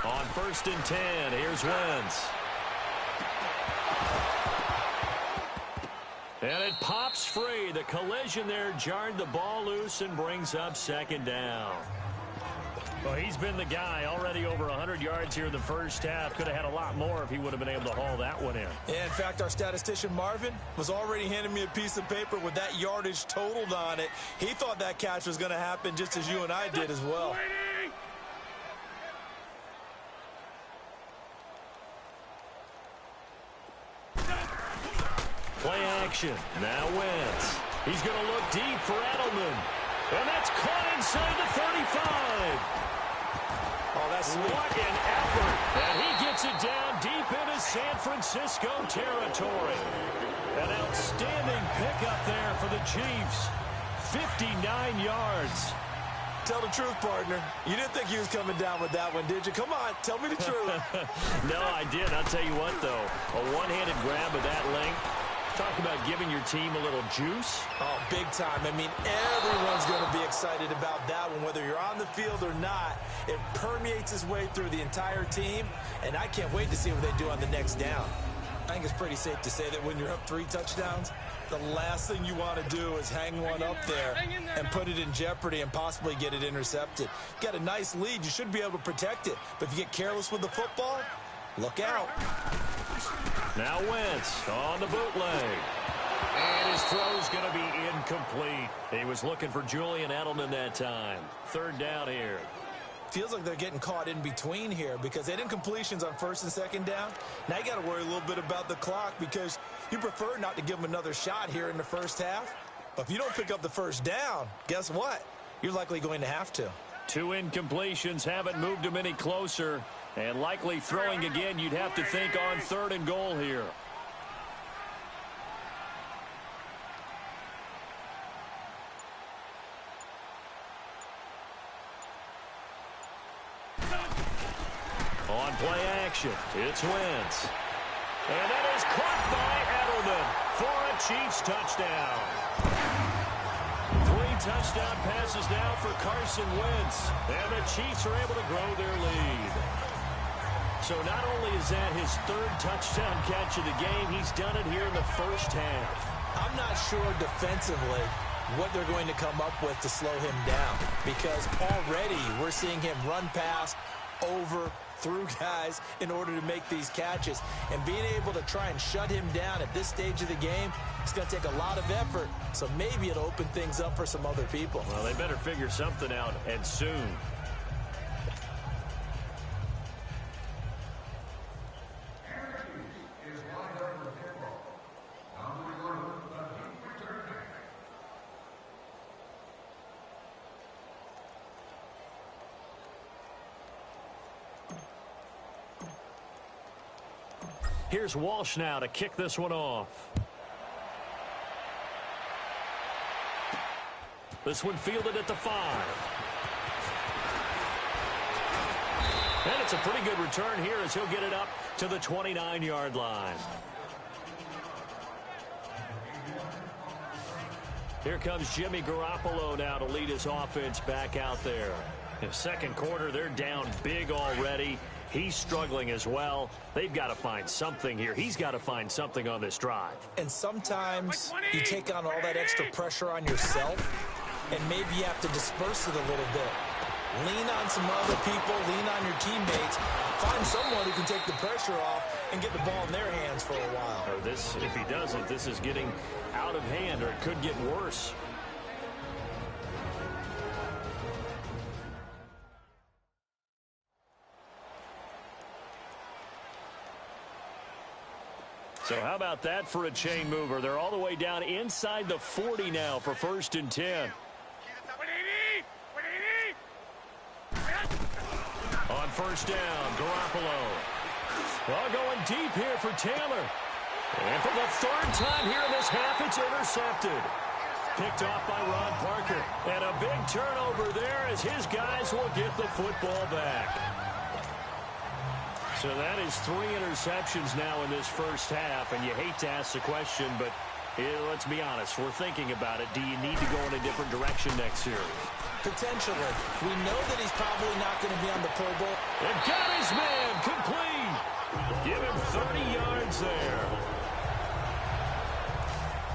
On 1st and 10, here's Wentz. And it pops free. The collision there jarred the ball loose and brings up 2nd down. Well, he's been the guy already over 100 yards here in the first half. Could have had a lot more if he would have been able to haul that one in. Yeah, in fact, our statistician Marvin was already handing me a piece of paper with that yardage totaled on it. He thought that catch was going to happen just as you and I did as well. Play action. Now Wentz. He's going to look deep for Edelman. And that's caught inside the 35. Oh, that's sweet. What an effort. And he gets it down deep into San Francisco territory. An outstanding pickup there for the Chiefs. 59 yards. Tell the truth, partner. You didn't think he was coming down with that one, did you? Come on, tell me the truth. No, I did. I'll tell you what, though. A one-handed grab of that length. Talk about giving your team a little juice. Oh, big time. I mean, everyone's going to be excited about that one, whether you're on the field or not. It permeates its way through the entire team, and I can't wait to see what they do on the next down. I think it's pretty safe to say that when you're up 3 touchdowns, the last thing you want to do is hang one up there and put it in jeopardy and possibly get it intercepted. Got a nice lead. You should be able to protect it. But if you get careless with the football, look out. Now Wentz on the bootleg. And his throw's going to be incomplete. He was looking for Julian Edelman that time. 3rd down here. Feels like they're getting caught in between here because they had incompletions on 1st and 2nd down. Now you got to worry a little bit about the clock because you prefer not to give them another shot here in the first half. But if you don't pick up the 1st down, guess what? You're likely going to have to. 2 incompletions haven't moved him any closer. And likely throwing again, you'd have to think on 3rd and goal here. On play action, it's Wentz. And that is caught by Edelman for a Chiefs touchdown. 3 touchdown passes now for Carson Wentz. And the Chiefs are able to grow their lead. So not only is that his 3rd touchdown catch of the game, he's done it here in the first half. I'm not sure defensively what they're going to come up with to slow him down because already we're seeing him run past, over, through guys in order to make these catches. And being able to try and shut him down at this stage of the game, it's going to take a lot of effort. So maybe it'll open things up for some other people. Well, they better figure something out, and soon. Here's Walsh now to kick this one off. This one fielded at the 5. And it's a pretty good return here as he'll get it up to the 29-yard line. Here comes Jimmy Garoppolo now to lead his offense back out there. In the 2nd quarter, they're down big already. He's struggling as well. They've got to find something here. He's got to find something on this drive. And sometimes you take on all that extra pressure on yourself, and maybe you have to disperse it a little bit. Lean on some other people, lean on your teammates. Find someone who can take the pressure off and get the ball in their hands for a while. Or this, if he doesn't, this is getting out of hand, or it could get worse. So how about that for a chain mover? They're all the way down inside the 40 now for 1st and 10. On 1st down, Garoppolo. Well, going deep here for Taylor. And for the 3rd time here in this half, it's intercepted. Picked off by Ron Parker. And a big turnover there as his guys will get the football back. So that is 3 interceptions now in this first half, and you hate to ask the question, but let's be honest, we're thinking about it. Do you need to go in a different direction next series? Potentially. We know that he's probably not going to be on the Pro Bowl. And got his man complete. Give him 30 yards there.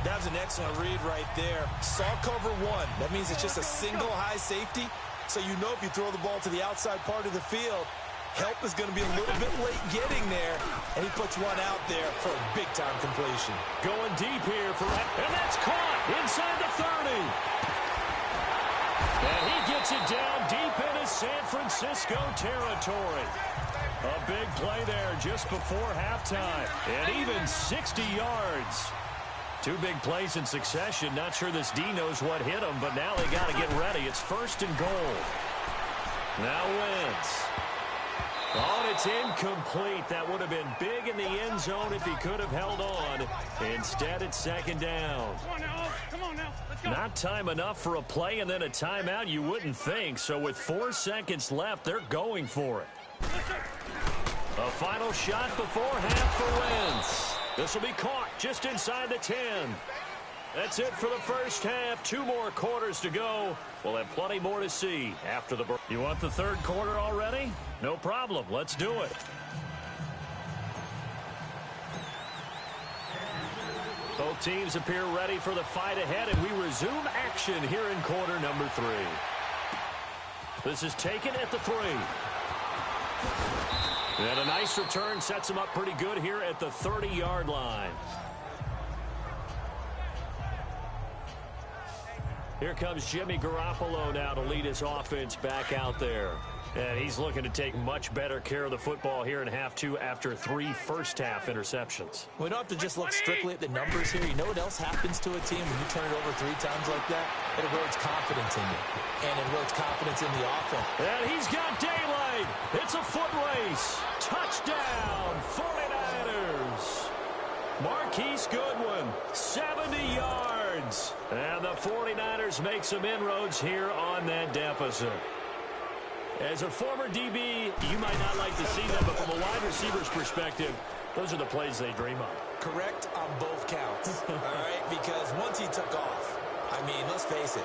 That was an excellent read right there. Saw cover 1. That means it's just a single high safety. So you know if you throw the ball to the outside part of the field, help is going to be a little bit late getting there, and he puts one out there for a big-time completion. Going deep here for and that's caught inside the 30. And he gets it down deep into San Francisco territory. A big play there just before halftime, and even 60 yards. Two big plays in succession. Not sure this D knows what hit him, but now they got to get ready. It's 1st and goal. Now Wentz. Oh, and it's incomplete. That would have been big in the end zone if he could have held on. Instead, it's 2nd down. Come on now. Let's go. Not time enough for a play and then a timeout, you wouldn't think. So with 4 seconds left, they're going for it. A final shot before half for Wentz. This will be caught just inside the 10. That's it for the first half. 2 more quarters to go. We'll have plenty more to see after the break. You want the 3rd quarter already? No problem. Let's do it. Both teams appear ready for the fight ahead, and we resume action here in quarter number 3. This is taken at the 3. And a nice return sets him up pretty good here at the 30-yard line. Here comes Jimmy Garoppolo now to lead his offense back out there. And he's looking to take much better care of the football here in half 2 after 3 first-half interceptions. We don't have to just look strictly at the numbers here. You know what else happens to a team when you turn it over 3 times like that? It erodes confidence in you. And it erodes confidence in the offense. And he's got daylight. It's a foot race. Touchdown, 49ers. Marquise Goodwin, 70 yards. And the 49ers make some inroads here on that deficit. As a former DB, you might not like to see them, but from a wide receiver's perspective, those are the plays they dream of. Correct on both counts, all right? Because once he took off, I mean, let's face it,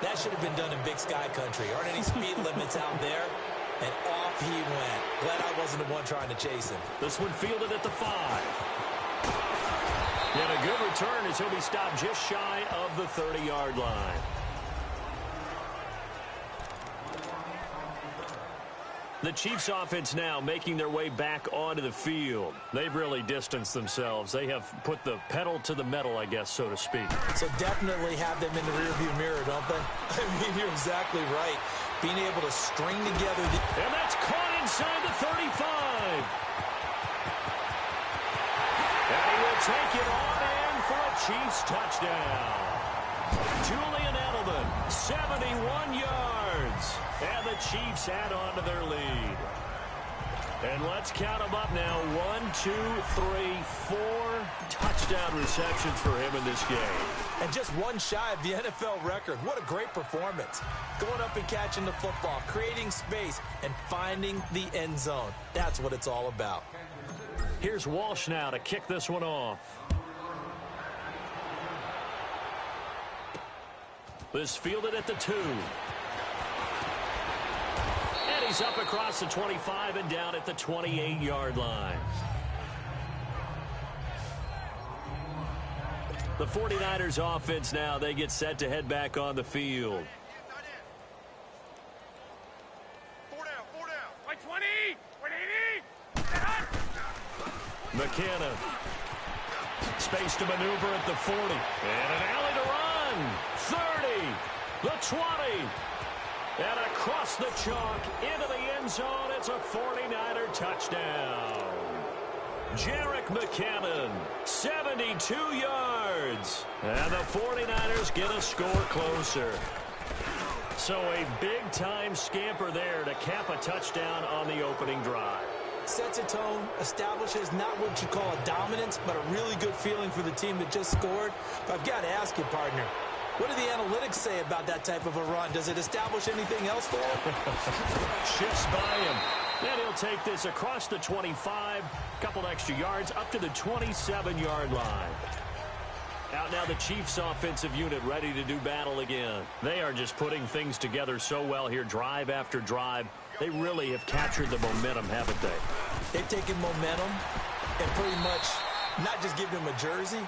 that should have been done in Big Sky Country. Aren't any speed limits out there? And off he went. Glad I wasn't the one trying to chase him. This one fielded at the 5. And a good return as he'll be stopped just shy of the 30-yard line. The Chiefs offense now making their way back onto the field. They've really distanced themselves. They have put the pedal to the metal, I guess, so to speak. So definitely have them in the rearview mirror, don't they? I mean, you're exactly right. Being able to string together the... And that's caught inside the 35. And he will take it on in for a Chiefs touchdown. Julian Edelman, 71 yards. And the Chiefs add on to their lead. And let's count them up now. 1, 2, 3, 4 touchdown receptions for him in this game. And just one shy of the NFL record. What a great performance. Going up and catching the football, creating space, and finding the end zone. That's what it's all about. Here's Walsh now to kick this one off. This fielded at the 2. And he's up across the 25 and down at the 28-yard line. The 49ers offense now, they get set to head back on the field. 4 down. By 20. 180. McKinnon. Space to maneuver at the 40. And an alley to run. 30. The 20. And across the chalk into the end zone. It's a 49er touchdown. Jerick McKinnon, 72 yards. And the 49ers get a score closer. So a big-time scamper there to cap a touchdown on the opening drive. Sets a tone, establishes not what you call a dominance, but a really good feeling for the team that just scored. But I've got to ask you, partner, what do the analytics say about that type of a run? Does it establish anything else for him? Shifts by him. And he'll take this across the 25, couple extra yards, up to the 27-yard line. Out now the Chiefs offensive unit ready to do battle again. They are just putting things together so well here, drive after drive. They really have captured the momentum, haven't they? They've taken momentum and pretty much not just given him a jersey,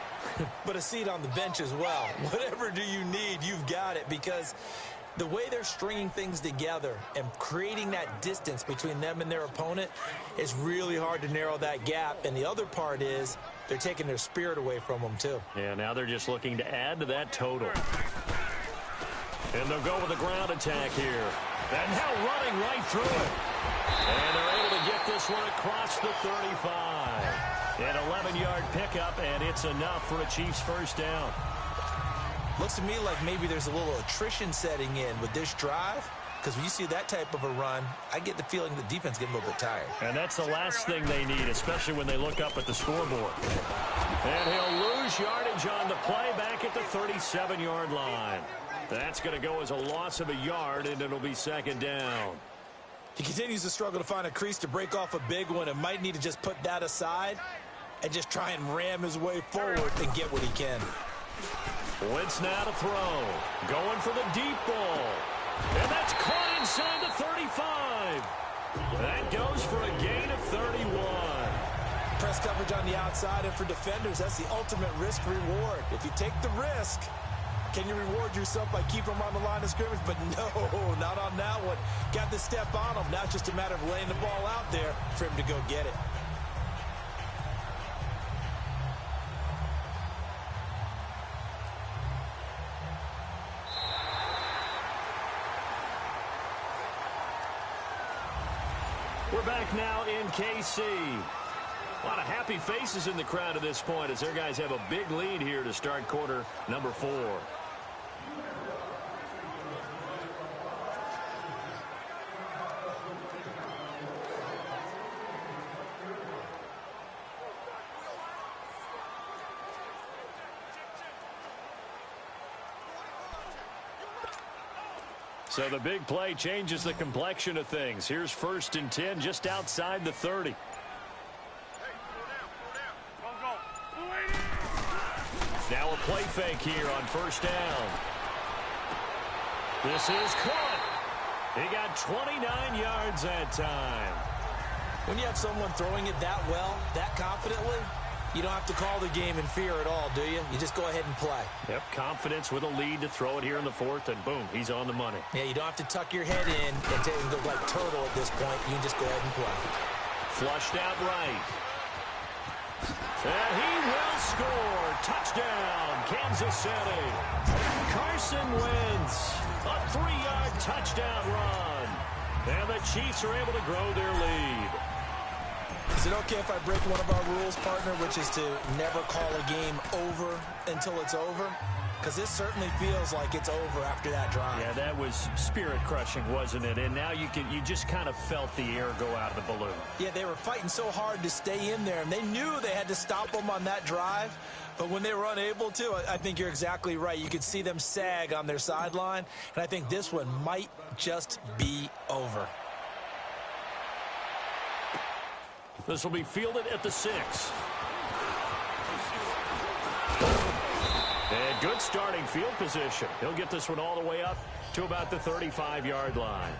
but a seat on the bench as well. Whatever do you need, you've got it, because the way they're stringing things together and creating that distance between them and their opponent is really hard to narrow that gap. And the other part is they're taking their spirit away from them, too. Yeah, now they're just looking to add to that total. And they'll go with a ground attack here. And now running right through it. And they're able to get this one across the 35. An 11-yard pickup, and it's enough for a Chiefs first down. Looks to me like maybe there's a little attrition setting in with this drive, because when you see that type of a run, I get the feeling the defense getting a little bit tired. And that's the last thing they need, especially when they look up at the scoreboard. And he'll lose yardage on the play back at the 37-yard line. That's going to go as a loss of a yard, and it'll be second down. He continues to struggle to find a crease to break off a big one and might need to just put that aside and just try and ram his way forward and get what he can. Wentz now to throw. Going for the deep ball. And that's caught inside the 35. That goes for a gain of 31. Press coverage on the outside, and for defenders, that's the ultimate risk-reward. If you take the risk, can you reward yourself by keeping them on the line of scrimmage? But no, not on that one. Got the step on him. Now it's just a matter of laying the ball out there for him to go get it. We're back now in KC. A lot of happy faces in the crowd at this point as their guys have a big lead here to start quarter number 4. So the big play changes the complexion of things. Here's 1st and 10 just outside the 30. Now a play fake here on 1st down. This is caught. He got 29 yards that time. When you have someone throwing it that well, that confidently, you don't have to call the game in fear at all, do you? You just go ahead and play. Yep, confidence with a lead to throw it here in the 4th, and boom, he's on the money. Yeah, you don't have to tuck your head in and go like turtle at this point. You can just go ahead and play. Flushed out right. And he will score. Touchdown, Kansas City. Carson Wentz, a 3-yard touchdown run. And the Chiefs are able to grow their lead. Is it okay if I break one of our rules, partner, which is to never call a game over until it's over? Because this certainly feels like it's over after that drive. Yeah, that was spirit-crushing, wasn't it? And now you just kind of felt the air go out of the balloon. Yeah, they were fighting so hard to stay in there, and they knew they had to stop them on that drive. But when they were unable to, I think you're exactly right. You could see them sag on their sideline, and I think this one might just be over. This will be fielded at the 6. And good starting field position. He'll get this one all the way up to about the 35-yard line.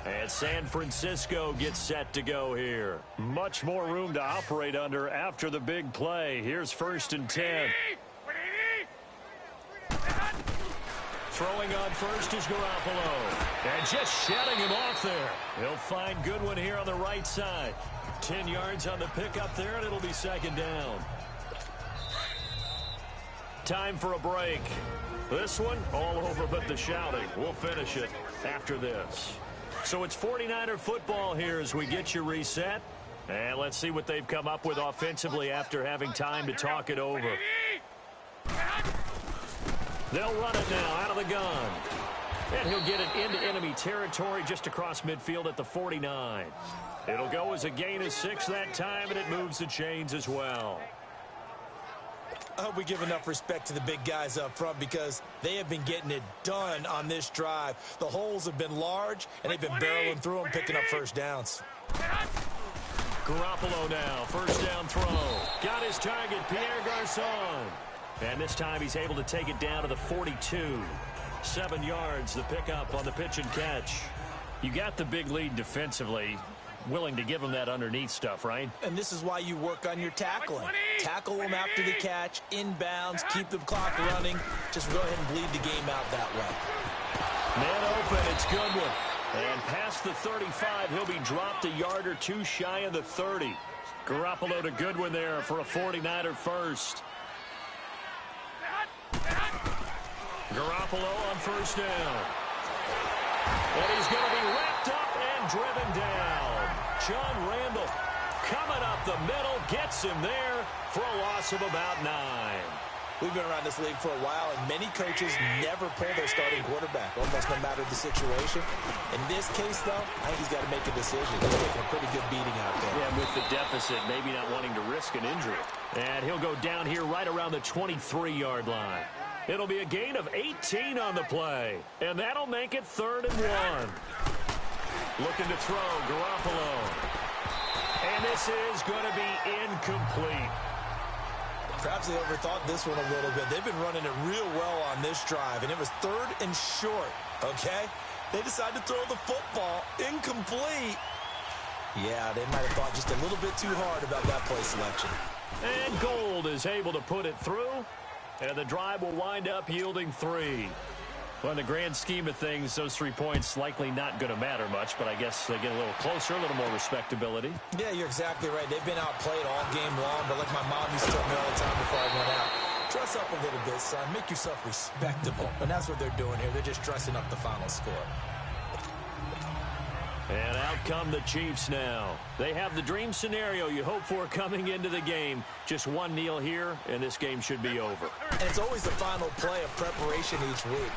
And San Francisco gets set to go here. Much more room to operate under after the big play. Here's 1st and 10. Throwing on first is Garoppolo. And just shutting him off there. He'll find Goodwin here on the right side. 10 yards on the pickup there, and it'll be second down. Time for a break. This one, all over but the shouting. We'll finish it after this. So it's 49er football here as we get you reset. And let's see what they've come up with offensively after having time to talk it over. They'll run it now out of the gun. And he'll get it into enemy territory just across midfield at the 49. It'll go as a gain of 6 that time, and it moves the chains as well. I hope we give enough respect to the big guys up front because they have been getting it done on this drive. The holes have been large, and they've been barreling through them, picking up first downs. Garoppolo now, 1st down throw. Got his target, Pierre Garçon. And this time he's able to take it down to the 42. 7 yards, the pickup on the pitch and catch. You got the big lead defensively. Willing to give them that underneath stuff, right? And this is why you work on your tackling. Tackle them after the catch, inbounds, keep the clock running. Just go ahead and bleed the game out that way. Man open, it's Goodwin. And past the 35, he'll be dropped a yard or 2 shy of the 30. Garoppolo to Goodwin there for a 49er first. Garoppolo on 1st down. And he's going to be wrapped up and driven down. John Randall coming up the middle, gets him there for a loss of about 9. We've been around this league for a while, and many coaches never pull their starting quarterback, almost no matter the situation. In this case, though, I think he's got to make a decision. He's taking a pretty good beating out there. Yeah, with the deficit, maybe not wanting to risk an injury. And he'll go down here right around the 23-yard line. It'll be a gain of 18 on the play, and that'll make it 3rd and 1. Looking to throw, Garoppolo. And this is going to be incomplete. Perhaps they overthought this one a little bit. They've been running it real well on this drive, and it was 3rd and short, okay? They decided to throw the football incomplete. Yeah, they might have thought just a little bit too hard about that play selection. And Gold is able to put it through, and the drive will wind up yielding 3. Well, in the grand scheme of things, those 3 points likely not going to matter much, but I guess they get a little closer, a little more respectability. Yeah, you're exactly right. They've been outplayed all game long, but like my mom used to tell me all the time before I went out, dress up a little bit, son. Make yourself respectable. And that's what they're doing here. They're just dressing up the final score. And out come the Chiefs now. They have the dream scenario you hope for coming into the game. Just one kneel here, and this game should be over. And it's always the final play of preparation each week.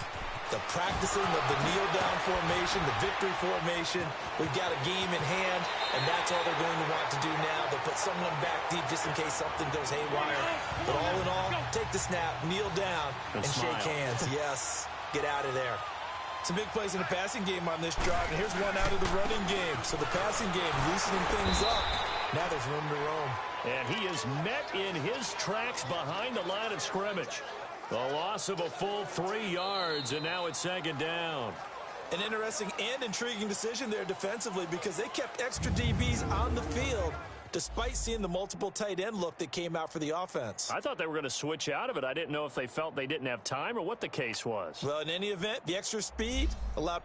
The practicing of the kneel-down formation, the victory formation. We've got a game in hand, and that's all they're going to want to do now. They'll put someone back deep just in case something goes haywire. But all in all, take the snap, kneel down, and shake hands. Yes, get out of there. Some big plays in the passing game on this drive, and here's one out of the running game. So the passing game loosening things up. Now there's room to roam. And he is met in his tracks behind the line of scrimmage. The loss of a full 3 yards, and now it's 2nd down. An interesting and intriguing decision there defensively because they kept extra DBs on the field despite seeing the multiple tight end look that came out for the offense. I thought they were going to switch out of it. I didn't know if they felt they didn't have time or what the case was. Well, in any event, the extra speed allowed...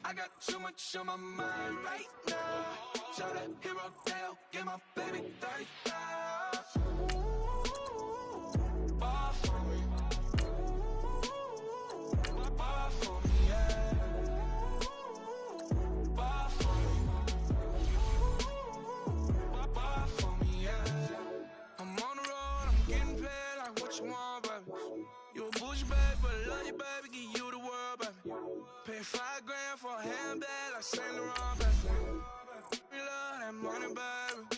I got too much on my mind right now. Shout out hero Dale, get my baby 30,000. Bar for me. Bar for me, yeah. Bar for me. Bar for me, yeah. I'm on the road, I'm getting paid like what you want, baby. You a bush babe, but love you, baby, give you the world, baby. Pay $5 grand for a handbag like Saint Laurent, baby. We love that money, baby.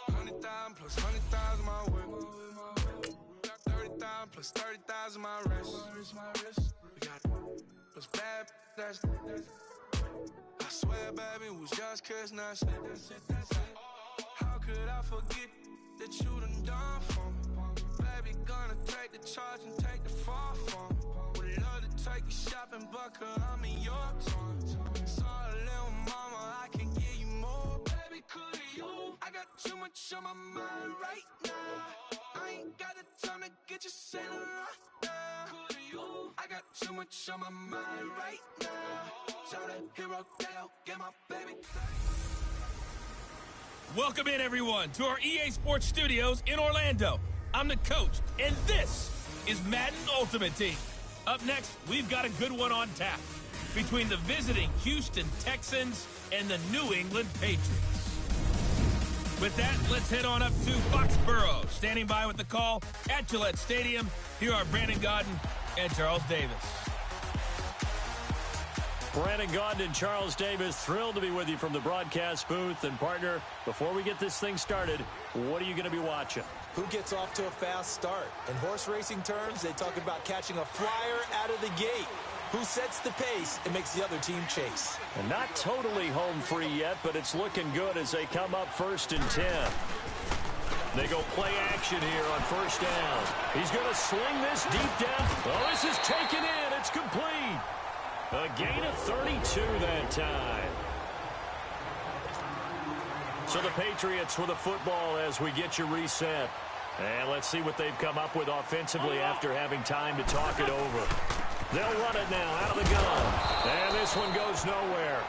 100,000 plus 100,000 my way. Got 30,000 plus 30,000 my wrist. We got those bad, that's I swear, baby, it was just kiss, now that's it. How could I forget that you done for me? Baby, gonna take the charge and take the fall from me. Would love to take you shopping, but I'm in your time. Sorry, little mama, I can give you more. Baby, could you? I got too much on my mind right now. I ain't got the time to get you sailing right now. Could you? I got too much on my mind right now. Tell that hero Dale, get my baby. Welcome in, everyone, to our EA Sports Studios in Orlando. I'm the coach, and this is Madden Ultimate Team. Up next, we've got a good one on tap between the visiting Houston Texans and the New England Patriots. With that, let's head on up to Foxborough. Standing by with the call at Gillette Stadium, here are Brandon Gaudin and Charles Davis. Brandon Gaudin and Charles Davis, thrilled to be with you from the broadcast booth. And, partner, before we get this thing started, what are you going to be watching? Who gets off to a fast start? In horse racing terms, they talk about catching a flyer out of the gate. Who sets the pace and makes the other team chase? And not totally home free yet, but it's looking good as they come up 1st and 10. They go play action here on 1st down. He's going to sling this deep down. Oh, this is taken in. It's complete. A gain of 32 that time. So the Patriots with a football as we get you reset. And let's see what they've come up with offensively after having time to talk it over. They'll run it now out of the gun. And this one goes nowhere.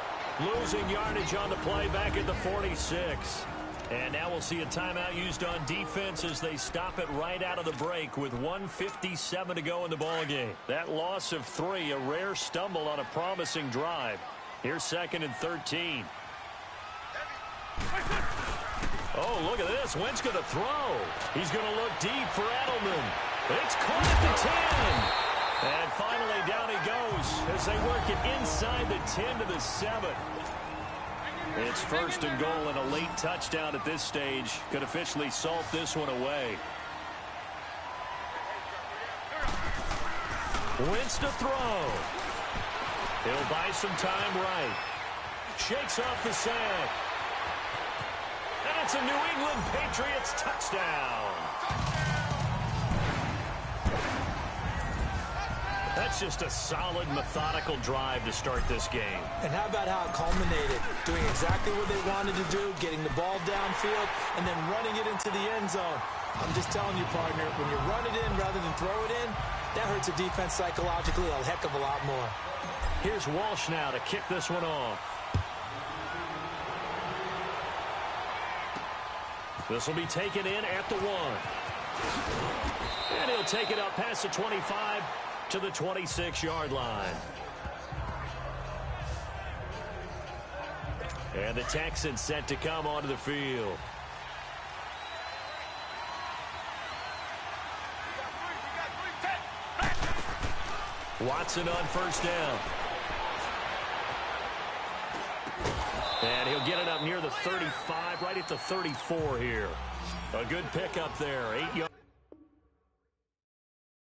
Losing yardage on the play back at the 46. And now we'll see a timeout used on defense as they stop it right out of the break with 1:57 to go in the ballgame. That loss of 3, a rare stumble on a promising drive. Here's 2nd and 13. Oh, look at this. Wentz going to throw. He's going to look deep for Edelman. It's caught at the 10. And finally down he goes as they work it inside the 10 to the 7. It's 1st and goal and a late touchdown at this stage. Could officially salt this one away. Wentz to throw. He'll buy some time right. Shakes off the sack. And it's a New England Patriots touchdown. That's just a solid, methodical drive to start this game. And how about how it culminated? Doing exactly what they wanted to do, getting the ball downfield, and then running it into the end zone. I'm just telling you, partner, when you run it in rather than throw it in, that hurts a defense psychologically a heck of a lot more. Here's Walsh now to kick this one off. This will be taken in at the 1. And he'll take it up past the 25 to the 26-yard line. And the Texans set to come onto the field. Watson on 1st down. And he'll get it up near the 35, right at the 34 here. A good pickup there. 8 yards.